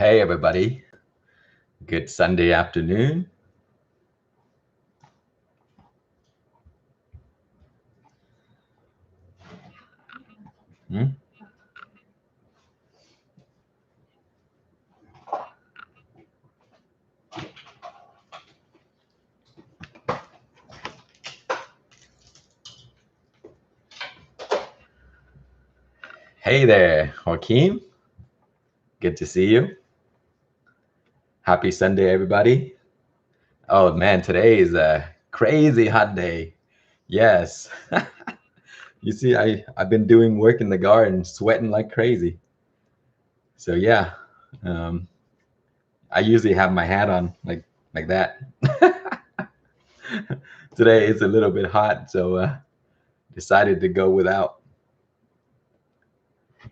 Hey, everybody. Good Sunday afternoon. Hmm? Hey there, Joaquin. Good to see you. Happy Sunday, everybody. Oh, man, today is a crazy hot day. Yes. You see, I've been doing work in the garden, sweating like crazy. So, yeah, um, I usually have my hat on like that. Today it's a little bit hot, so decided to go without.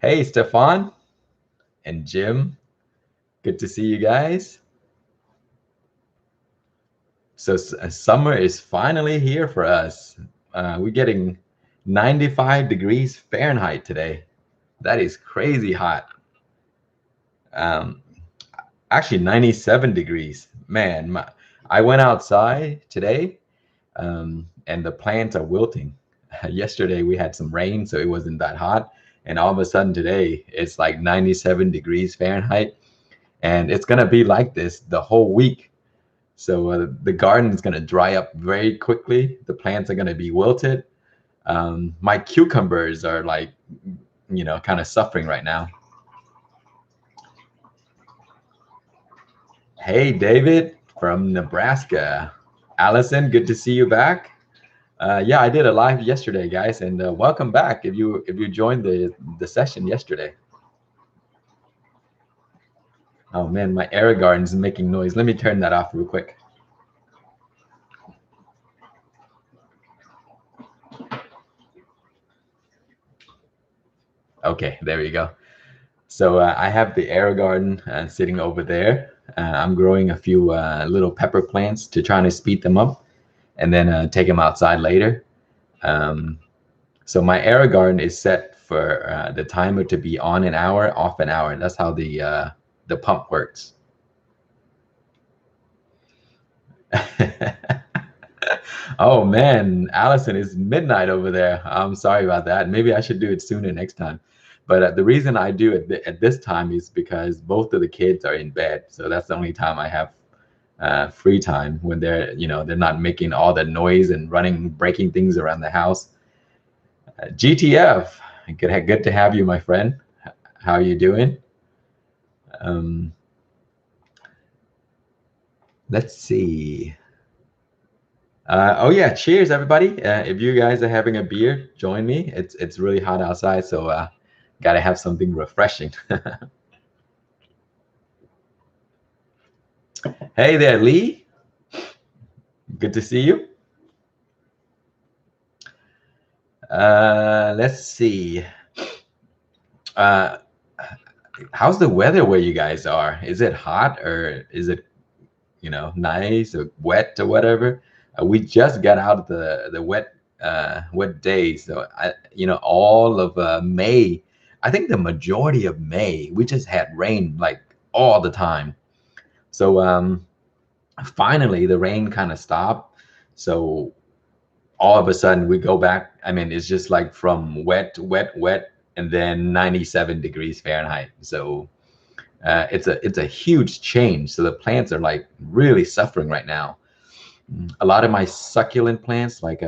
Hey, Stefan and Jim. Good to see you guys. So summer is finally here for us. We're getting 95 degrees Fahrenheit today. That is crazy hot. Um, Actually, 97 degrees. Man, I went outside today, and the plants are wilting. Yesterday we had some rain, so it wasn't that hot. And all of a sudden today, it's like 97 degrees Fahrenheit. And it's going to be like this the whole week. So the garden is going to dry up very quickly. The plants are going to be wilted. My cucumbers are like, kind of suffering right now. Hey, David from Nebraska. Allison, good to see you back. Yeah, I did a live yesterday, guys, and welcome back if you joined the session yesterday. Oh man, my air garden is making noise. Let me turn that off real quick. Okay, there you go. So I have the air garden sitting over there. I'm growing a few little pepper plants to try to speed them up, and then take them outside later. Um, so my air garden is set for the timer to be on an hour, off an hour. That's how the pump works. Oh man, Allison, it's midnight over there. I'm sorry about that. Maybe I should do it sooner next time. But the reason I do it at this time is because both of the kids are in bed. So that's the only time I have free time when they're not making all the noise and running, breaking things around the house. GTF, good to have you, my friend. How are you doing? Um, let's see. Oh yeah, cheers everybody. If you guys are having a beer, join me. It's really hot outside, so gotta have something refreshing. Hey there, Lee. Good to see you. Let's see. Uh, how's the weather where you guys are? Is it hot or is it, nice or wet or whatever? We just got out of the wet days, so all of May. I think the majority of May we just had rain like all the time. So finally the rain kind of stopped. So all of a sudden we go back. I mean, it's just like from wet, wet, wet, and then 97 degrees Fahrenheit. So it's a huge change. So the plants are like really suffering right now. A lot of my succulent plants, like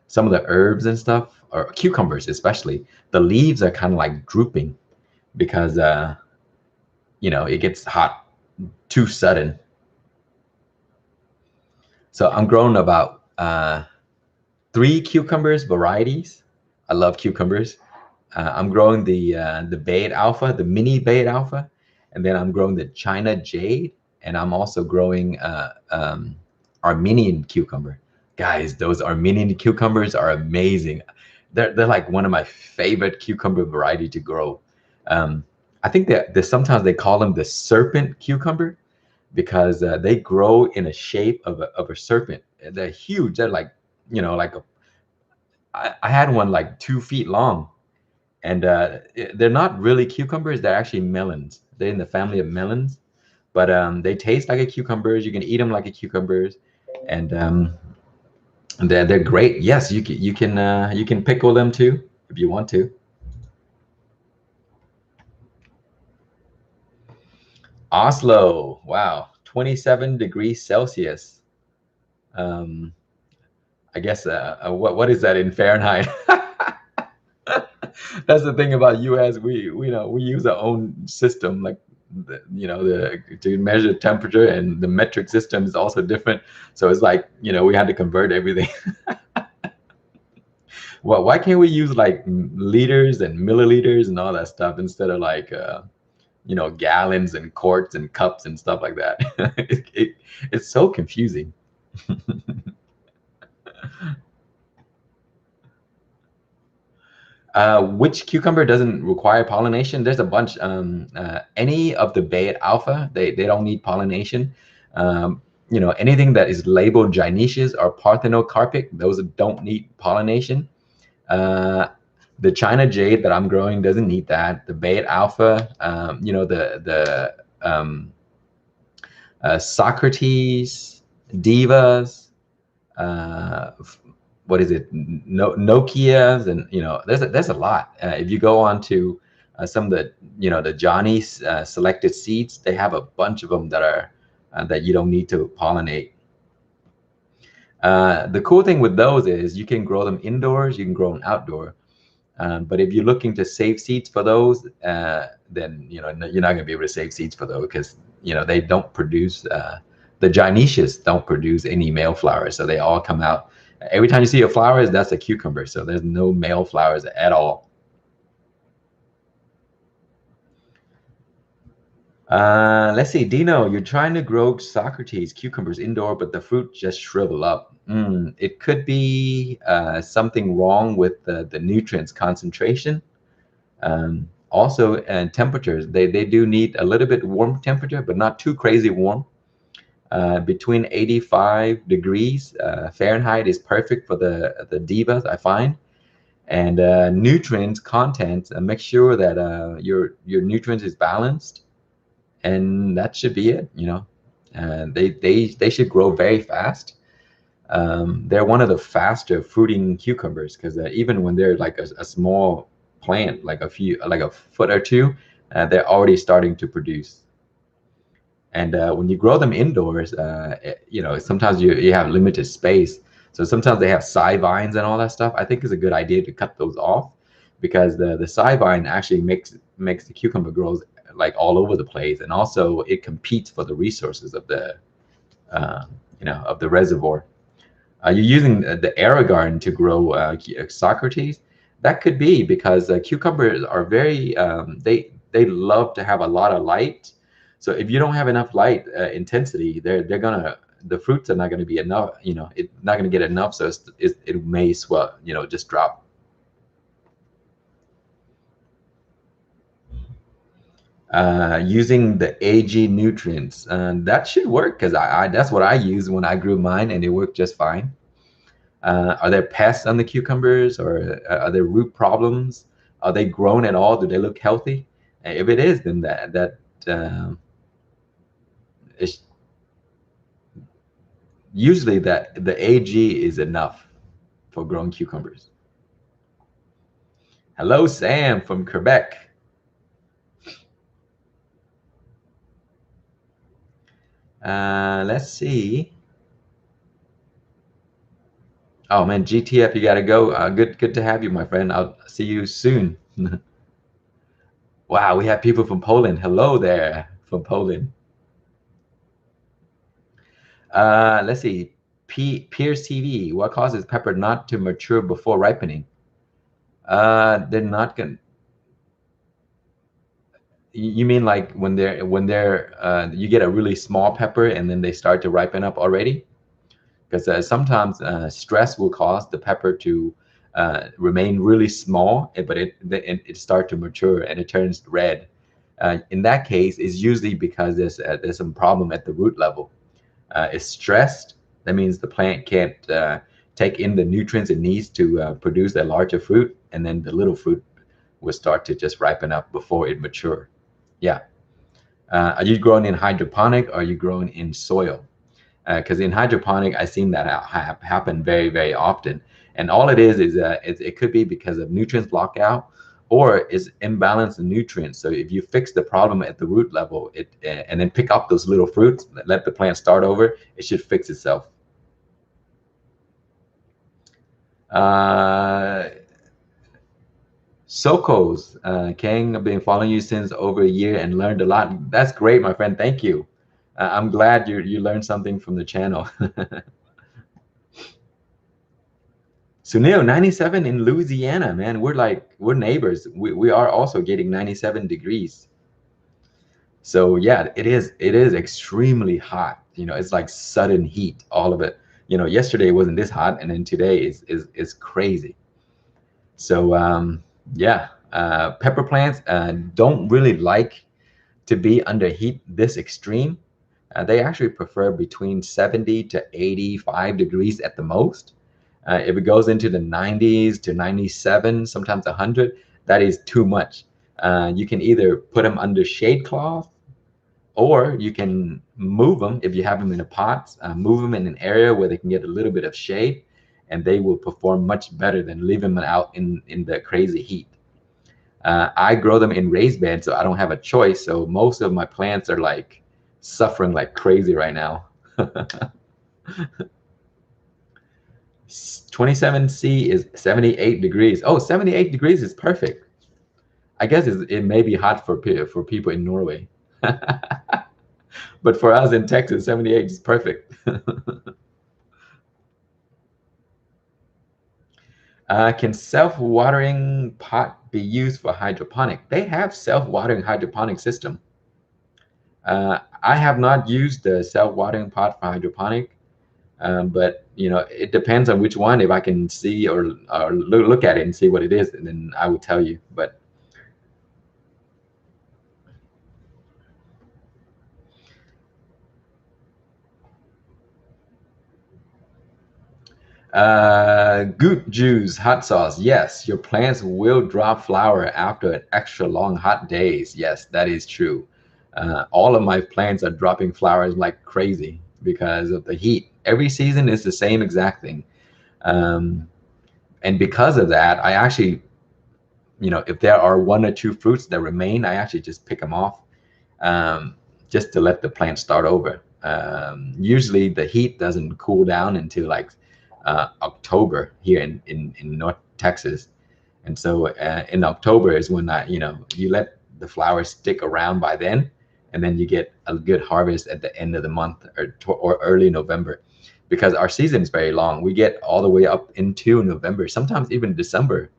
some of the herbs and stuff, or cucumbers especially, the leaves are kind of like drooping because it gets hot too sudden. So I'm growing about 3 cucumbers varieties. I love cucumbers. I'm growing the Bayed Alpha, the mini Bayed Alpha, and then I'm growing the China Jade, and I'm also growing Armenian Cucumber. Guys, those Armenian cucumbers are amazing. They're like one of my favorite cucumber variety to grow. Um, I think that sometimes they call them the serpent cucumber because they grow in a shape of a serpent. They're huge. They're like, like I had one like 2 feet long, And they're not really cucumbers. They're actually melons. They're in the family of melons, but they taste like a cucumbers. You can eat them like a cucumbers, and they're great. Yes, you can pickle them too if you want to. Oslo, wow, 27 degrees Celsius. Um, I guess what is that in Fahrenheit? That's the thing about US. We know we use our own system, like the to measure temperature, and the metric system is also different. So it's like we had to convert everything. Well, why can't we use like liters and milliliters and all that stuff instead of like gallons and quarts and cups and stuff like that? It's so confusing. Which cucumber doesn't require pollination? There's a bunch. Any of the Bayet alpha, they don't need pollination. Anything that is labeled gynoecious or parthenocarpic, those don't need pollination. The China jade that I'm growing doesn't need that. The Bayet alpha, the Socrates, divas, uh, what is it, Nokias, and there's a lot. If you go on to some of the Johnny selected seeds, they have a bunch of them that are that you don't need to pollinate. The cool thing with those is you can grow them indoors, you can grow them outdoor. But if you're looking to save seeds for those, then you're not going to be able to save seeds for those because they don't produce. The gynoecious don't produce any male flowers, so they all come out. Every time you see a flower, that's a cucumber. So there's no male flowers at all. Let's see, Dino, you're trying to grow Socrates cucumbers indoor, but the fruit just shrivel up. It could be something wrong with the nutrients concentration. Also, and temperatures, they do need a little bit warm temperature, but not too crazy warm. Between 85 degrees Fahrenheit is perfect for the divas, I find. And nutrients content, make sure that your nutrients is balanced, and that should be it. They should grow very fast. They're one of the faster fruiting cucumbers because even when they're like a small plant, like a foot or two, they're already starting to produce. And when you grow them indoors, sometimes you have limited space. So sometimes they have side vines and all that stuff. I think it's a good idea to cut those off because the side vine actually makes the cucumber grows like all over the place, and also it competes for the resources of the of the reservoir. You're using the AeroGarden to grow Socrates. That could be because cucumbers are very they love to have a lot of light. So if you don't have enough light intensity, the fruits are not gonna be enough. It's not gonna get enough, so it may swell. Just drop. Using the AG nutrients, that should work because I that's what I used when I grew mine, and it worked just fine. Are there pests on the cucumbers, or are there root problems? Are they grown at all? Do they look healthy? If it is, then that is usually that the AG is enough for growing cucumbers. Hello, Sam from Quebec. Let's see. Oh man, GTF, you gotta go. Good to have you, my friend. I'll see you soon. Wow, we have people from Poland. Hello there from Poland. Let's see. Pears TV. What causes pepper not to mature before ripening? They're not gonna. You mean like when they're you get a really small pepper and then they start to ripen up already? Because sometimes stress will cause the pepper to remain really small, but it start to mature and it turns red. In that case, it's usually because there's some problem at the root level. It's stressed. That means the plant can't take in the nutrients it needs to produce a larger fruit, and then the little fruit will start to just ripen up before it mature. Yeah. Are you growing in hydroponic or are you growing in soil? Because in hydroponic, I've seen that happen very, very often. And all it is it could be because of nutrients block out, or is imbalance in nutrients. So if you fix the problem at the root level, and then pick up those little fruits, let the plant start over, it should fix itself. Sokos, Khang, I've been following you since over a year and learned a lot. That's great, my friend. Thank you. I'm glad you learned something from the channel. Sunil, 97 in Louisiana, man. We're neighbors. We are also getting 97 degrees. So yeah, it is extremely hot. It's like sudden heat, all of it. Yesterday wasn't this hot, and then today is crazy. So yeah, pepper plants don't really like to be under heat this extreme. They actually prefer between 70 to 85 degrees at the most. If it goes into the 90s to 97, sometimes 100, that is too much. You can either put them under shade cloth, or you can move them if you have them in a pot, move them in an area where they can get a little bit of shade, and they will perform much better than leaving them out in the crazy heat. I grow them in raised beds, so I don't have a choice. So most of my plants are like suffering like crazy right now. 27C is 78 degrees. Oh, 78 degrees is perfect. I guess it may be hot for people in Norway. But for us in Texas, 78 is perfect. Can self-watering pot be used for hydroponic? They have self-watering hydroponic system. I have not used the self-watering pot for hydroponic, but it depends on which one. If I can see or look at it and see what it is, and then I will tell you. But goot juice hot sauce. Yes, your plants will drop flower after an extra long hot days. Yes, that is true. All of my plants are dropping flowers like crazy because of the heat. Every season is the same exact thing. And because of that, I actually, if there are one or two fruits that remain, I actually just pick them off, just to let the plant start over. Usually the heat doesn't cool down until like October here in North Texas. And so in October is when you let the flowers stick around by then, and then you get a good harvest at the end of the month, or early November, because our season is very long. We get all the way up into November, sometimes even December.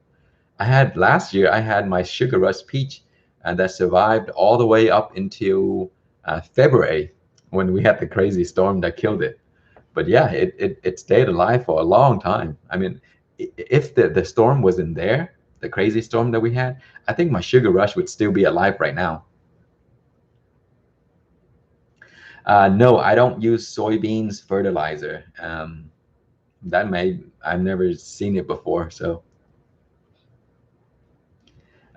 Last year, I had my sugar rush peach that survived all the way up into February, when we had the crazy storm that killed it. But yeah, it stayed alive for a long time. I mean, if the storm wasn't there, the crazy storm that we had, I think my sugar rush would still be alive right now. No, I don't use soybeans fertilizer. I've never seen it before. So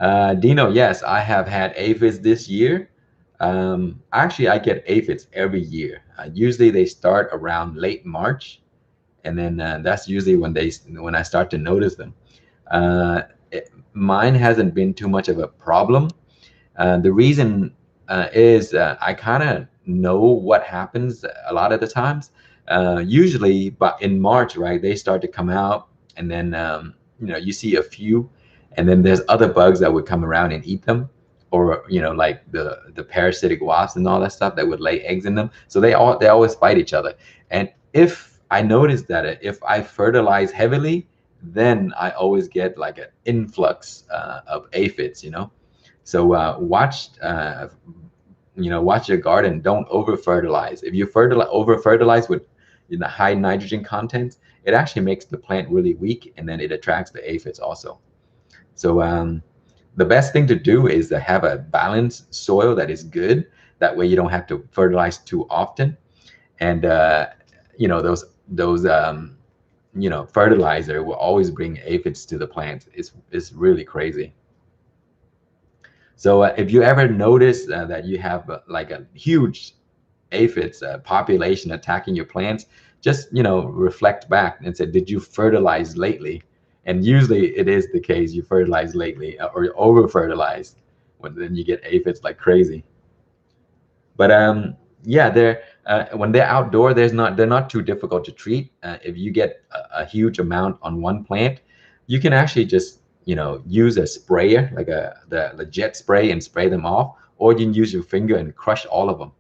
Dino, yes, I have had aphids this year. Actually, I get aphids every year. Usually they start around late March, and then that's usually when I start to notice them. Mine hasn't been too much of a problem. The reason is I kind of know what happens a lot of the times. Usually, but in March, right, they start to come out, and then you see a few, and then there's other bugs that would come around and eat them, or like the parasitic wasps and all that stuff that would lay eggs in them. So they always fight each other. And if I notice that if I fertilize heavily, then I always get like an influx of aphids. So watch your garden. Don't over fertilize. If you over fertilize with high nitrogen content, it actually makes the plant really weak, and then it attracts the aphids also. So the best thing to do is to have a balanced soil that is good. That way you don't have to fertilize too often. And those fertilizer will always bring aphids to the plant. It's really crazy. So if you ever notice that you have like a huge aphids population attacking your plants, just reflect back and say, did you fertilize lately? And usually it is the case, you fertilize lately or you over fertilize, when then you get aphids like crazy. But yeah, they're when they're outdoor, they're not too difficult to treat. If you get a huge amount on one plant, you can actually just use a sprayer like the jet spray and spray them off, or you can use your finger and crush all of them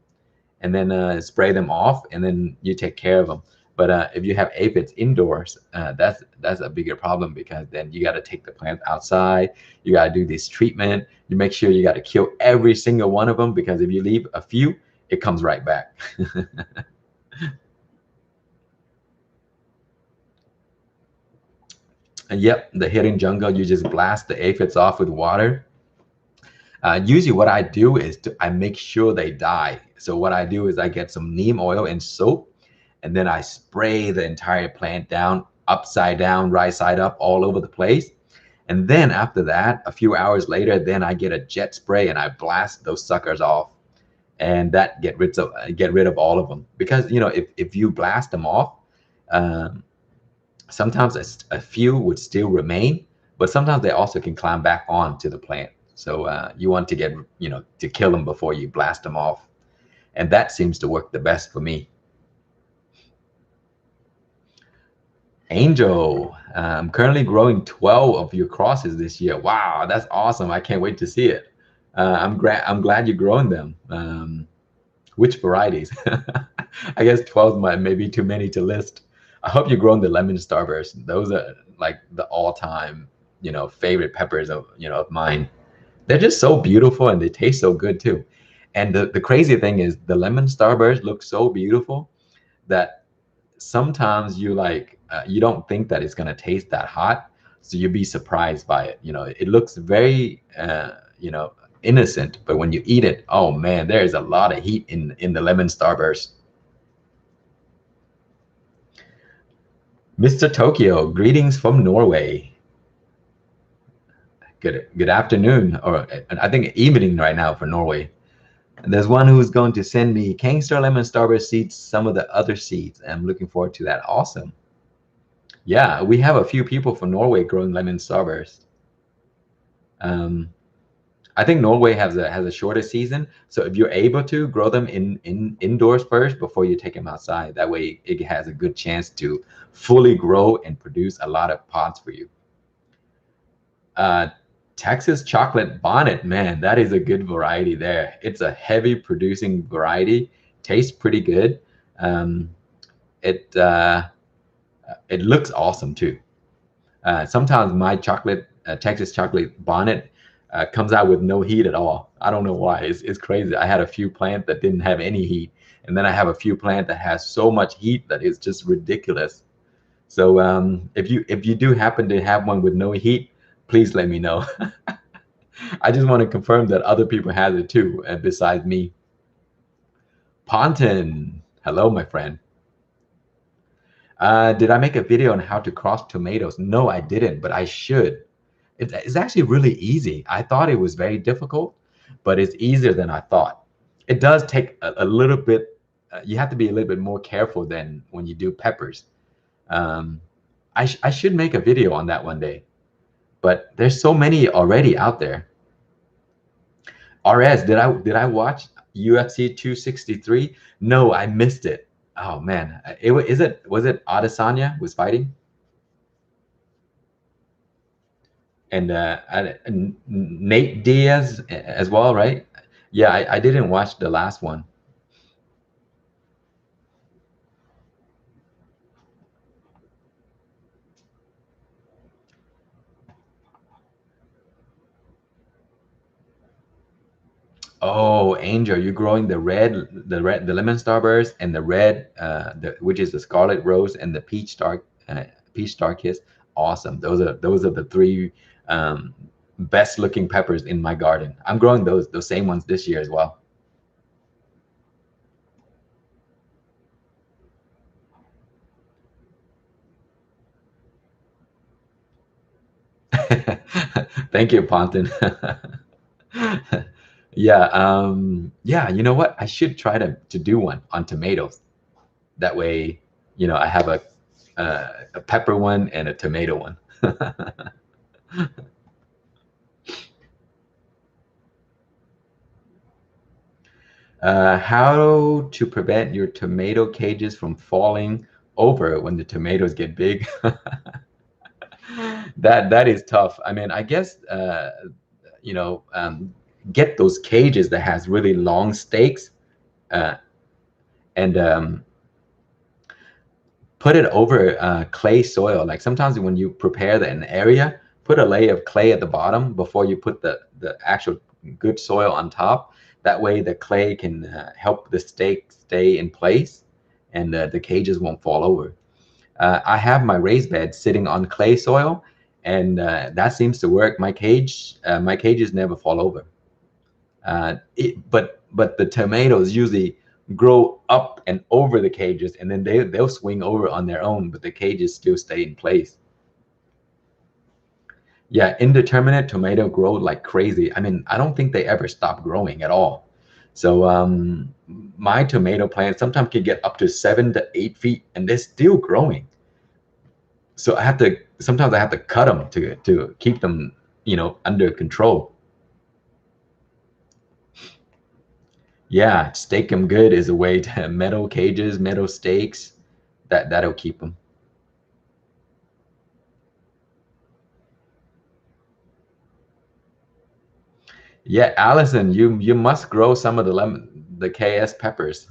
and then spray them off, and then you take care of them. But if you have aphids indoors, that's a bigger problem, because then you got to take the plant outside. You got to do this treatment. You make sure you got to kill every single one of them, because if you leave a few, it comes right back. And yep, the hidden jungle, you just blast the aphids off with water. Usually what I do is I make sure they die. So what I do is I get some neem oil and soap, and then I spray the entire plant down, upside down, right side up, all over the place. And then after that, a few hours later, then I get a jet spray and I blast those suckers off, and that get rid of all of them. Because if you blast them off, um, sometimes a few would still remain, but sometimes they also can climb back onto the plant. So you want to get to kill them before you blast them off, and that seems to work the best for me. Angel, I'm currently growing 12 of your crosses this year. Wow, that's awesome. I can't wait to see it. I'm glad you're growing them. Which varieties? I guess 12 might maybe too many to list. I hope you're growing the lemon starburst. Those are like the all-time, favorite peppers of mine. They're just so beautiful and they taste so good too. And the crazy thing is the lemon starburst looks so beautiful that sometimes you don't think that it's gonna taste that hot, so you'll be surprised by it. It looks very innocent, but when you eat it, oh man, there is a lot of heat in the lemon starburst. Mr. Tokyo, greetings from Norway. Good afternoon, or I think evening right now for Norway. And there's one who's going to send me KhangStarr lemon starburst seeds, some of the other seeds. I'm looking forward to that. Awesome. Yeah, we have a few people from Norway growing lemon starburst. I think Norway has a shorter season, so if you're able to grow them indoors first before you take them outside, that way it has a good chance to fully grow and produce a lot of pods for you. Uh, Texas chocolate bonnet, man, that is a good variety there. It's a heavy producing variety, tastes pretty good. Um, it it looks awesome too. Sometimes my Texas chocolate bonnet comes out with no heat at all. I don't know why. It's crazy. I had a few plants that didn't have any heat, and then I have a few plants that has so much heat that it's just ridiculous. So if you do happen to have one with no heat, please let me know. I just want to confirm that other people have it too, and besides me. Ponton, hello, my friend. Did I make a video on how to cross tomatoes? No, I didn't, but I should. It's actually really easy. I thought it was very difficult, but it's easier than I thought. It does take a little bit, you have to be a little bit more careful than when you do peppers. Um, I should make a video on that one day, but there's so many already out there. RS, did I watch UFC 263? No, I missed it. Oh man, was it Adesanya was fighting? And Nate Diaz as well, right? Yeah, I didn't watch the last one. Oh, Angel, you're growing the lemon starburst and the red, which is the scarlet rose and the peach star kiss. Awesome. Those are the three best looking peppers in my garden. I'm growing those same ones this year as well. Thank you, Ponton. Yeah, yeah, you know what? I should try to do one on tomatoes. That way, I have a pepper one and a tomato one. How to prevent your tomato cages from falling over when the tomatoes get big? That is tough. I mean, I guess you know um, get those cages that has really long stakes, uh, and put it over clay soil. Like sometimes when you prepare an area, put a layer of clay at the bottom before you put the actual good soil on top. That way the clay can help the stake stay in place, and the cages won't fall over. I have my raised bed sitting on clay soil, and that seems to work. My cages never fall over. But the tomatoes usually grow up and over the cages, and then they'll swing over on their own, but the cages still stay in place. Yeah, indeterminate tomato grow like crazy. I mean, I don't think they ever stop growing at all. So my tomato plants sometimes can get up to 7 to 8 feet, and they're still growing. So sometimes I have to cut them to keep them, under control. Yeah, stake them good is a way to metal cages, metal stakes. That'll keep them. Yeah, Allison, you must grow some of the KS peppers,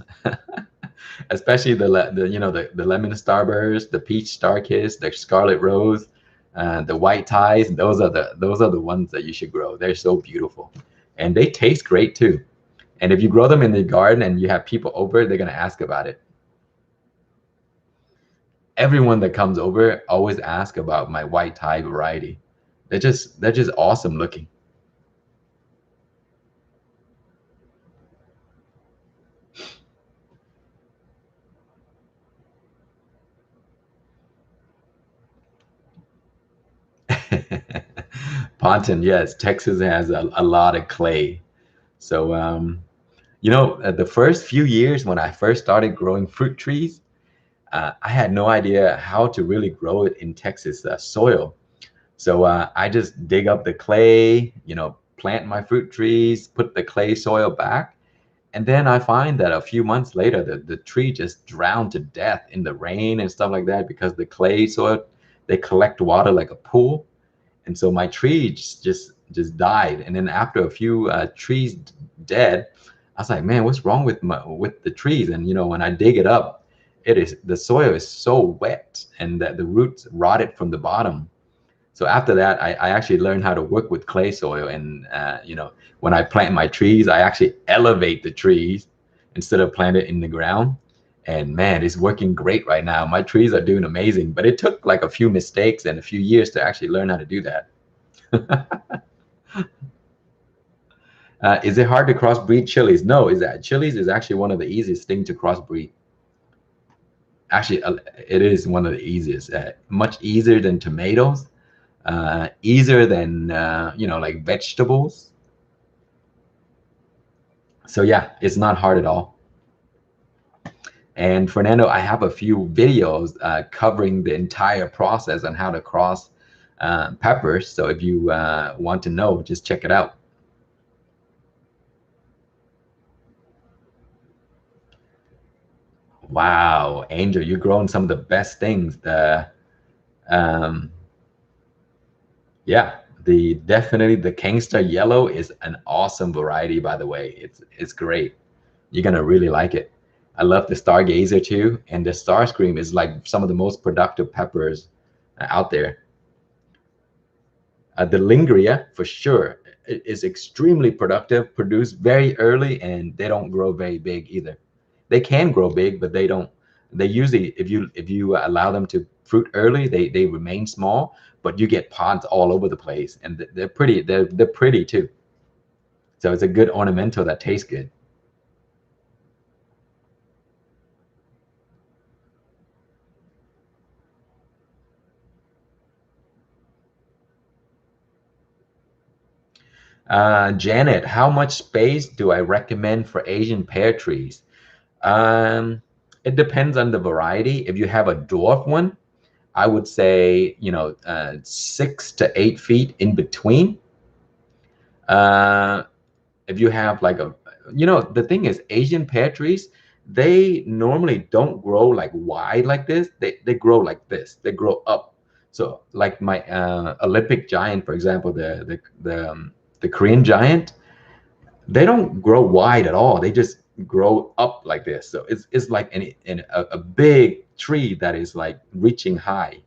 especially the lemon starburst, the peach star kiss, the scarlet rose, the white ties. Those are the ones that you should grow. They're so beautiful, and they taste great too. And if you grow them in the garden and you have people over, they're gonna ask about it. Everyone that comes over always asks about my white tie variety. They're just awesome looking. Ponton, yes, Texas has a lot of clay. So the first few years when I first started growing fruit trees, I had no idea how to really grow it in Texas soil. So I just dig up the clay, plant my fruit trees, put the clay soil back. And then I find that a few months later, the tree just drowned to death in the rain and stuff like that because the clay soil, they collect water like a pool. And so my tree just died. And then after a few trees dead, I was like, man, what's wrong with the trees? And when I dig it up, the soil is so wet, and the roots rotted from the bottom. So after that, I actually learned how to work with clay soil. And when I plant my trees, I actually elevate the trees instead of plant it in the ground. And man, it's working great right now. My trees are doing amazing, but it took like a few mistakes and a few years to actually learn how to do that. Is it hard to crossbreed chilies? No, is that chilies is actually one of the easiest things to crossbreed. Actually, it is one of the easiest. Much easier than tomatoes. Easier than like vegetables. So yeah, it's not hard at all. And Fernando, I have a few videos covering the entire process on how to cross peppers. So if you want to know, just check it out. Wow, Angel, you're growing some of the best things. Um, yeah, definitely the KhangStarr Yellow is an awesome variety, by the way. It's great. You're gonna really like it. I love the Stargazer too, and the Starscream is like some of the most productive peppers out there. The Lingria, for sure, is extremely productive, produce very early, and they don't grow very big either. They can grow big, but they don't. They usually, if you allow them to fruit early, they remain small, but you get pods all over the place, and they're pretty. They're pretty too. So it's a good ornamental that tastes good. Janet, how much space do I recommend for Asian pear trees? Um, it depends on the variety. If you have a dwarf one, I would say, 6 to 8 feet in between. Uh, if you have like the thing is, Asian pear trees, they normally don't grow like wide like this. They grow like this. They grow up. So like my Olympic giant, for example, the Korean giant, they don't grow wide at all. They just grow up like this. So it's like a big tree that is like reaching high.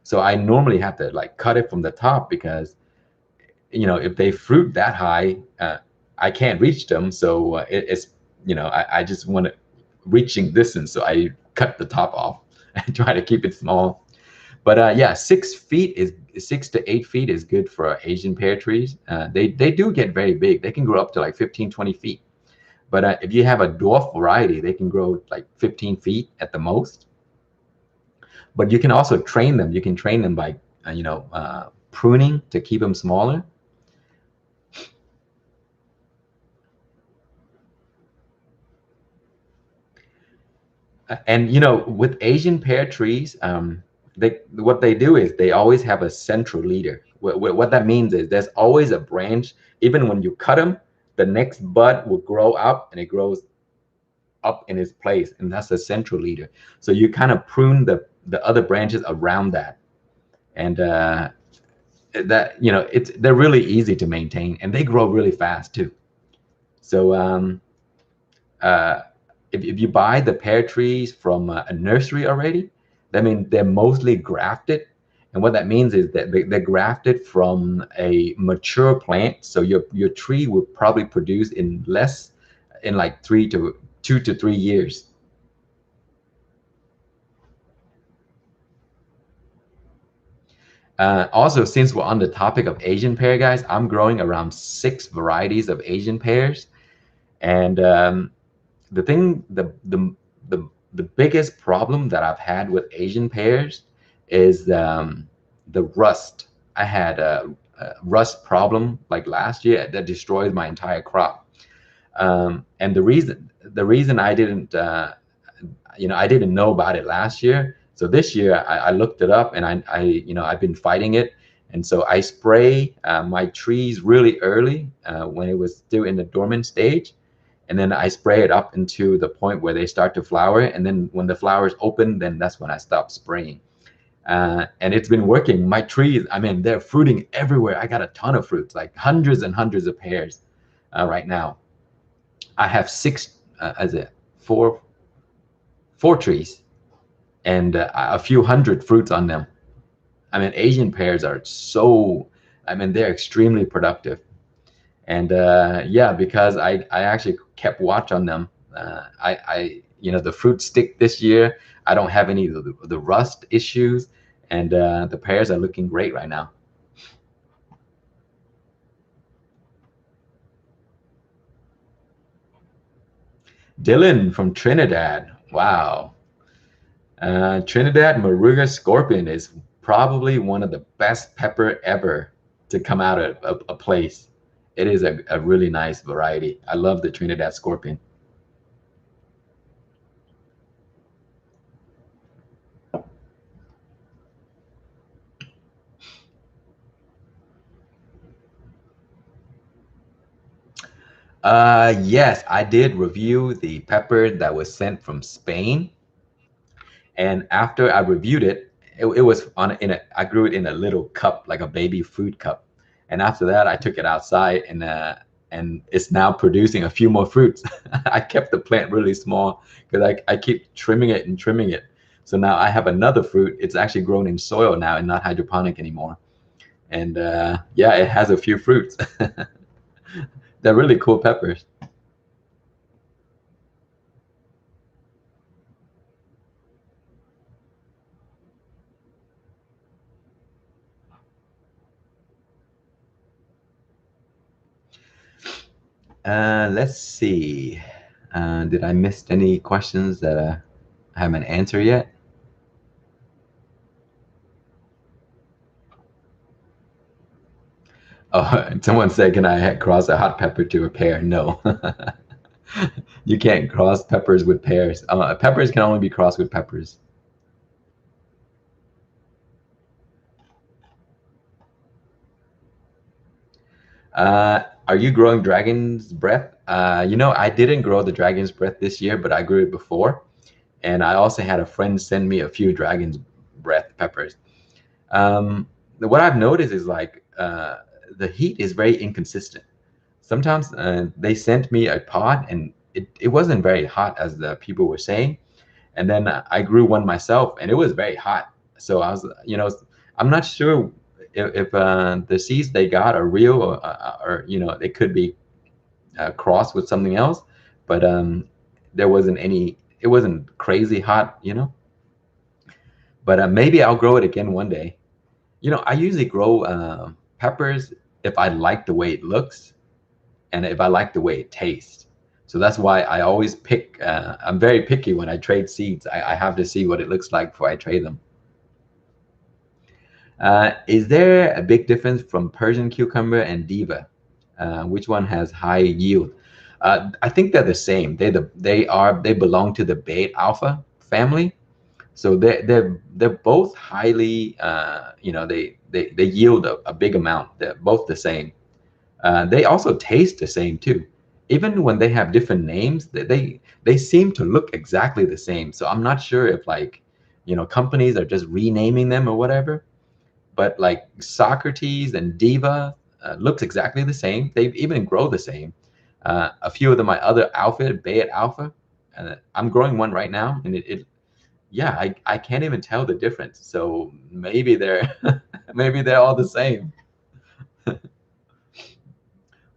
So I normally have to like cut it from the top because if they fruit that high, I can't reach them. So it's I just want it reaching distance. So I cut the top off and try to keep it small. But yeah, 6 feet is 6 to 8 feet is good for Asian pear trees. They do get very big. They can grow up to like 15, 20 feet. But if you have a dwarf variety, they can grow like 15 feet at the most. But you can also train them. You can train them by pruning to keep them smaller. And with Asian pear trees, what they do is they always have a central leader. What that means is there's always a branch. Even when you cut them, the next bud will grow up and it grows up in its place, and that's a central leader. So you kind of prune the other branches around that, and that they're really easy to maintain, and they grow really fast too. So uh, if you buy the pear trees from a nursery already, that means they're mostly grafted. And what that means is that they're grafted from a mature plant. So your tree will probably produce in like 2 to 3 years. Also, since we're on the topic of Asian pear, guys, I'm growing around 6 varieties of Asian pears. And the thing, the biggest problem that I've had with Asian pears is the rust. I had a rust problem like last year that destroyed my entire crop. And the reason I didn't know about it last year. So this year I looked it up, and I've been fighting it. And so I spray my trees really early when it was still in the dormant stage, and then I spray it up into the point where they start to flower. And then when the flowers open, then that's when I stop spraying. And it's been working. My trees, I mean, they're fruiting everywhere. I got a ton of fruits, like hundreds and hundreds of pears right now. I have four four trees and a few hundred fruits on them. I mean, Asian pears are they're extremely productive. And yeah, because I actually kept watch on them. The fruit stick this year. I don't have any of the rust issues, and the pears are looking great right now. Dylan from Trinidad. Wow. Trinidad Moruga Scorpion is probably one of the best pepper ever to come out of a place. It is a really nice variety. I love the Trinidad Scorpion. Yes, I did review the pepper that was sent from Spain. And after I reviewed it was I grew it in a little cup, like a baby fruit cup. And after that, I took it outside, and it's now producing a few more fruits. I kept the plant really small because I keep trimming it and trimming it. So now I have another fruit. It's actually grown in soil now and not hydroponic anymore. And yeah, it has a few fruits. They're really cool peppers. Let's see. Did I miss any questions that I haven't answered yet? Oh, and someone said, can I cross a hot pepper to a pear? No. You can't cross peppers with pears. Peppers can only be crossed with peppers. Are you growing dragon's breath? I didn't grow the dragon's breath this year, but I grew it before. And I also had a friend send me a few dragon's breath peppers. What I've noticed is like the heat is very inconsistent. Sometimes they sent me a pot and it wasn't very hot as the people were saying. And then I grew one myself and it was very hot. So I was, I'm not sure if the seeds they got are real or it could be crossed with something else, but there wasn't any, it wasn't crazy hot. But maybe I'll grow it again one day. I usually grow peppers if I like the way it looks and if I like the way it tastes. So that's why I always pick, I'm very picky when I trade seeds. I have to see what it looks like before I trade them. Is there a big difference from Persian cucumber and diva? Which one has high yield? I think they're the same. They belong to the beta alpha family. So they're both highly, they yield a big amount. They're both the same. They also taste the same too. Even when they have different names, they seem to look exactly the same. So I'm not sure if like, companies are just renaming them or whatever. But like Socrates and Diva looks exactly the same. They even grow the same. A few of them, my other alpha, Bayet Alpha, I'm growing one right now, and yeah, I can't even tell the difference. So maybe they're maybe they're all the same.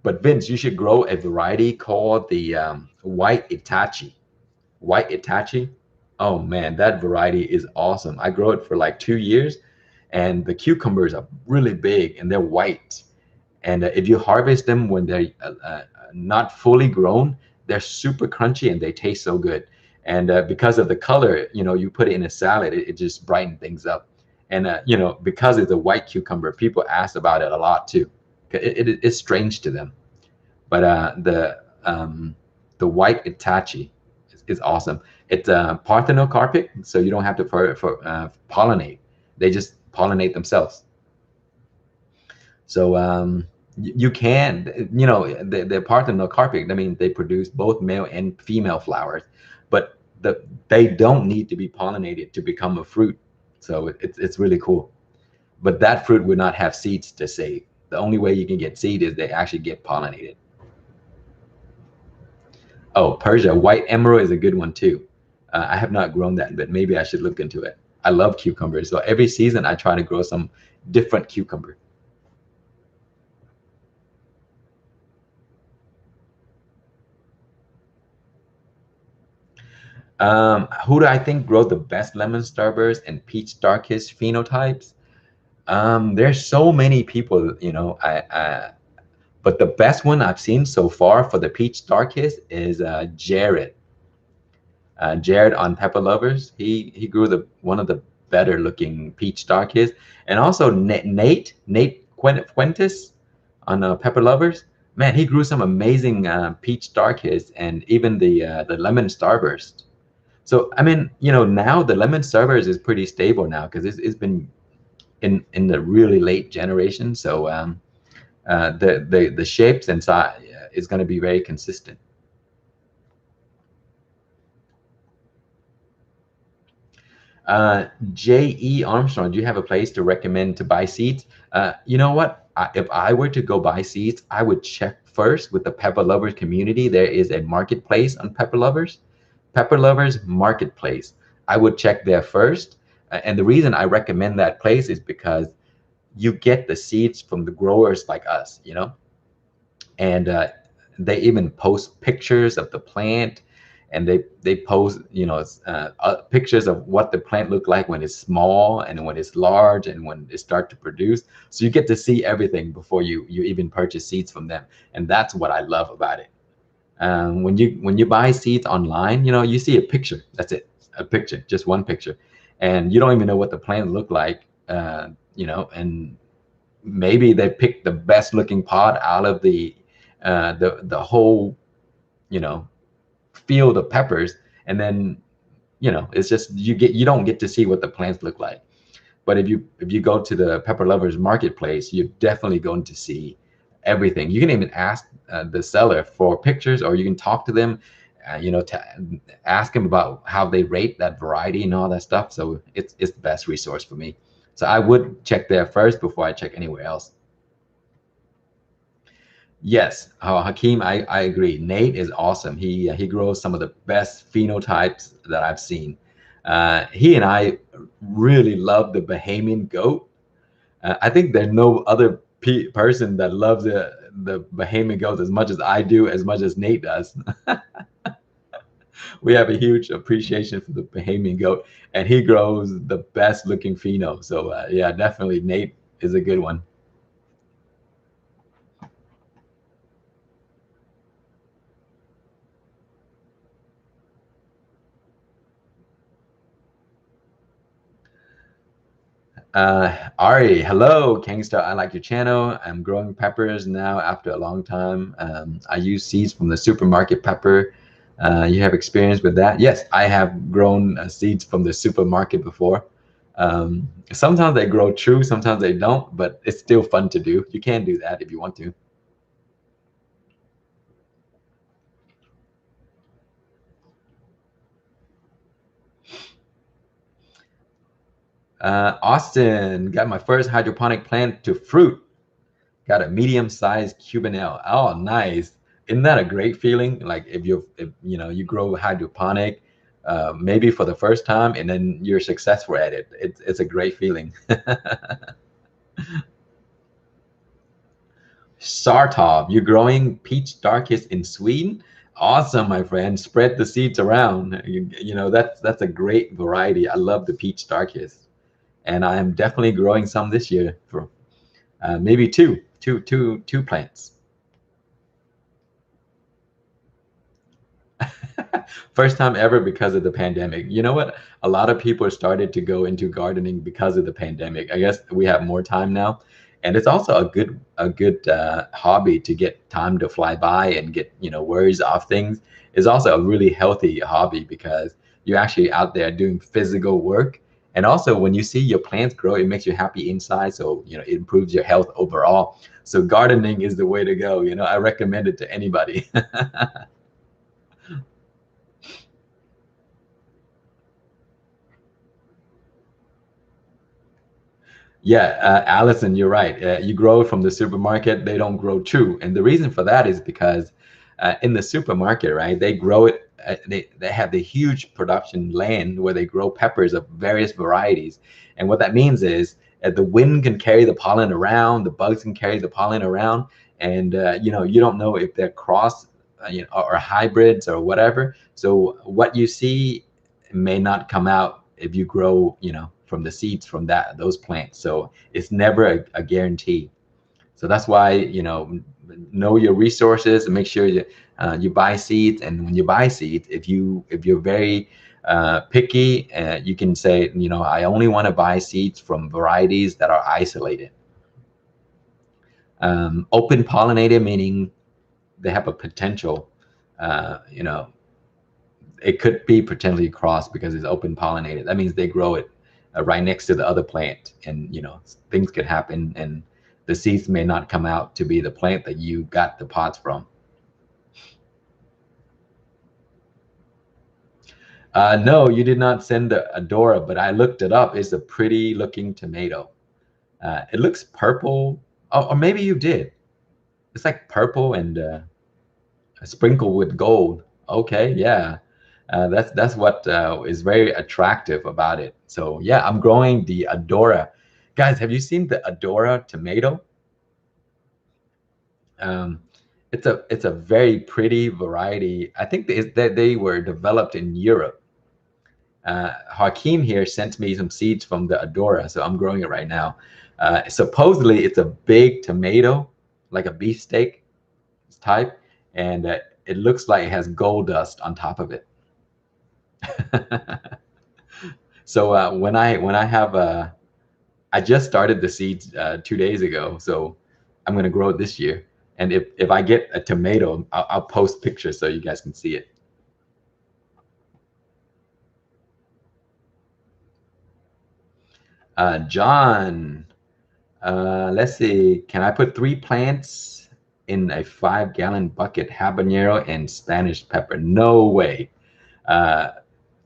But Vince, you should grow a variety called the White Itachi. White Itachi. Oh man, that variety is awesome. I grow it for like 2 years, and the cucumbers are really big and they're white. And if you harvest them when they're not fully grown, they're super crunchy and they taste so good. And because of the color, you put it in a salad, it just brightens things up. And because it's a white cucumber, people ask about it a lot too. It's strange to them. But the white Itachi is awesome. It's parthenocarpic, so you don't have to pollinate. They just pollinate themselves. So you can, the parthenocarpic, I mean, they produce both male and female flowers, but they don't need to be pollinated to become a fruit. So it's really cool. But that fruit would not have seeds to save. The only way you can get seed is they actually get pollinated. Oh, Persia, white emerald is a good one too. I have not grown that, but maybe I should look into it. I love cucumbers. So every season I try to grow some different cucumber. Who do I think grow the best lemon starburst and peach darkest phenotypes? There's so many people, but the best one I've seen so far for the peach darkest is Jared. Jared on Pepper Lovers. He grew the one of the better looking peach darkest, and also Nate Fuentes on Pepper Lovers. Man, he grew some amazing peach darkest and even the lemon starburst. So I mean, now the lemon servers is pretty stable now because it's been in the really late generation. So the shapes and size is going to be very consistent. J.E. Armstrong, do you have a place to recommend to buy seeds? You know what? If I were to go buy seeds, I would check first with the Pepper Lovers community. There is a marketplace on Pepper Lovers. Pepper Lovers Marketplace. I would check there first. And the reason I recommend that place is because you get the seeds from the growers like us, and they even post pictures of the plant, and they post pictures of what the plant looked like when it's small and when it's large and when it starts to produce. So you get to see everything before you even purchase seeds from them, and that's what I love about it. When you buy seeds online, you see a picture. That's it, a picture, just one picture, and you don't even know what the plant looked like. And maybe they picked the best looking pod out of the whole, you know, field of peppers, and then, you know, it's just you don't get to see what the plants look like. But if you go to the pepper lovers marketplace, you're definitely going to see everything. You can even ask the seller for pictures, or you can talk to them, you know, to ask them about how they rate that variety and all that stuff. So it's the best resource for me. So I would check there first before I check anywhere else. Yes, Hakeem, I agree. Nate is awesome. He grows some of the best phenotypes that I've seen. He and I really love the Bahamian goat. I think there's no other person that loves the Bahamian goats as much as I do, as much as Nate does. We have a huge appreciation for the Bahamian goat, and he grows the best looking pheno. So yeah, definitely Nate is a good one. Ari, hello, KhangStarr. I like your channel. I'm growing peppers now after a long time. I use seeds from the supermarket pepper. You have experience with that? Yes, I have grown seeds from the supermarket before. Sometimes they grow true, sometimes they don't, but it's still fun to do. You can do that if you want to. Austin, got my first hydroponic plant to fruit. Got a medium-sized Cubanelle. Oh, nice. Isn't that a great feeling? Like if you know, you grow hydroponic, maybe for the first time, and then you're successful at it. It's a great feeling. Sartov, you're growing peach darkest in Sweden? Awesome, my friend. Spread the seeds around. You know, that's a great variety. I love the peach darkest, and I am definitely growing some this year for maybe two plants. First time ever because of the pandemic. You know what? A lot of people started to go into gardening because of the pandemic. I guess we have more time now, and it's also a good hobby to get time to fly by and get, you know, worries off things. Is also a really healthy hobby because you're actually out there doing physical work, and also when you see your plants grow, it makes you happy inside. So, you know, it improves your health overall. So gardening is the way to go. You know, I recommend it to anybody. Yeah, Allison, you're right. You grow from the supermarket, they don't grow true. And the reason for that is because in the supermarket, right, they grow it, they have the huge production land where they grow peppers of various varieties. And what that means is the wind can carry the pollen around, the bugs can carry the pollen around, and you know, you don't know if they're cross, you know, or hybrids or whatever. So what you see may not come out if you grow, you know, from the seeds from those plants. So it's never a guarantee. So that's why, you know your resources and make sure you buy seeds. And when you buy seeds, if you're very picky, you can say, you know, I only want to buy seeds from varieties that are isolated. Open pollinated, meaning they have a potential, you know, it could be potentially crossed because it's open pollinated. That means they grow it right next to the other plant, and you know, things could happen, and the seeds may not come out to be the plant that you got the pods from. No, you did not send the Adora, but I looked it up. It's a pretty looking tomato. It looks purple. Oh, or maybe you did. It's like purple and sprinkled with gold. Okay, yeah. That's what is very attractive about it. So yeah, I'm growing the Adora. Guys, have you seen the Adora tomato? Um, it's a very pretty variety. I think they were developed in Europe. Hakeem here sent me some seeds from the Adora, so I'm growing it right now. Supposedly, it's a big tomato, like a beefsteak type, and it looks like it has gold dust on top of it. So when I have I just started the seeds 2 days ago, so I'm gonna grow it this year. And if I get a tomato, I'll post pictures so you guys can see it. John, let's see. Can I put 3 plants in a 5-gallon bucket? Habanero and Spanish pepper? No way. Uh,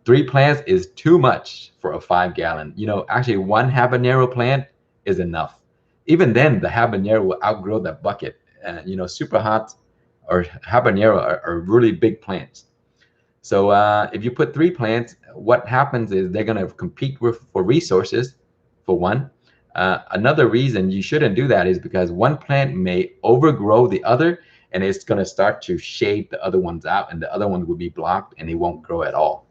3 plants is too much for a 5-gallon. You know, actually, 1 habanero plant is enough. Even then, the habanero will outgrow that bucket. You know, super hot or habanero are really big plants. So if you put 3 plants, what happens is they're going to compete for resources, for one. Another reason you shouldn't do that is because one plant may overgrow the other, and it's going to start to shade the other ones out, and the other one will be blocked, and it won't grow at all.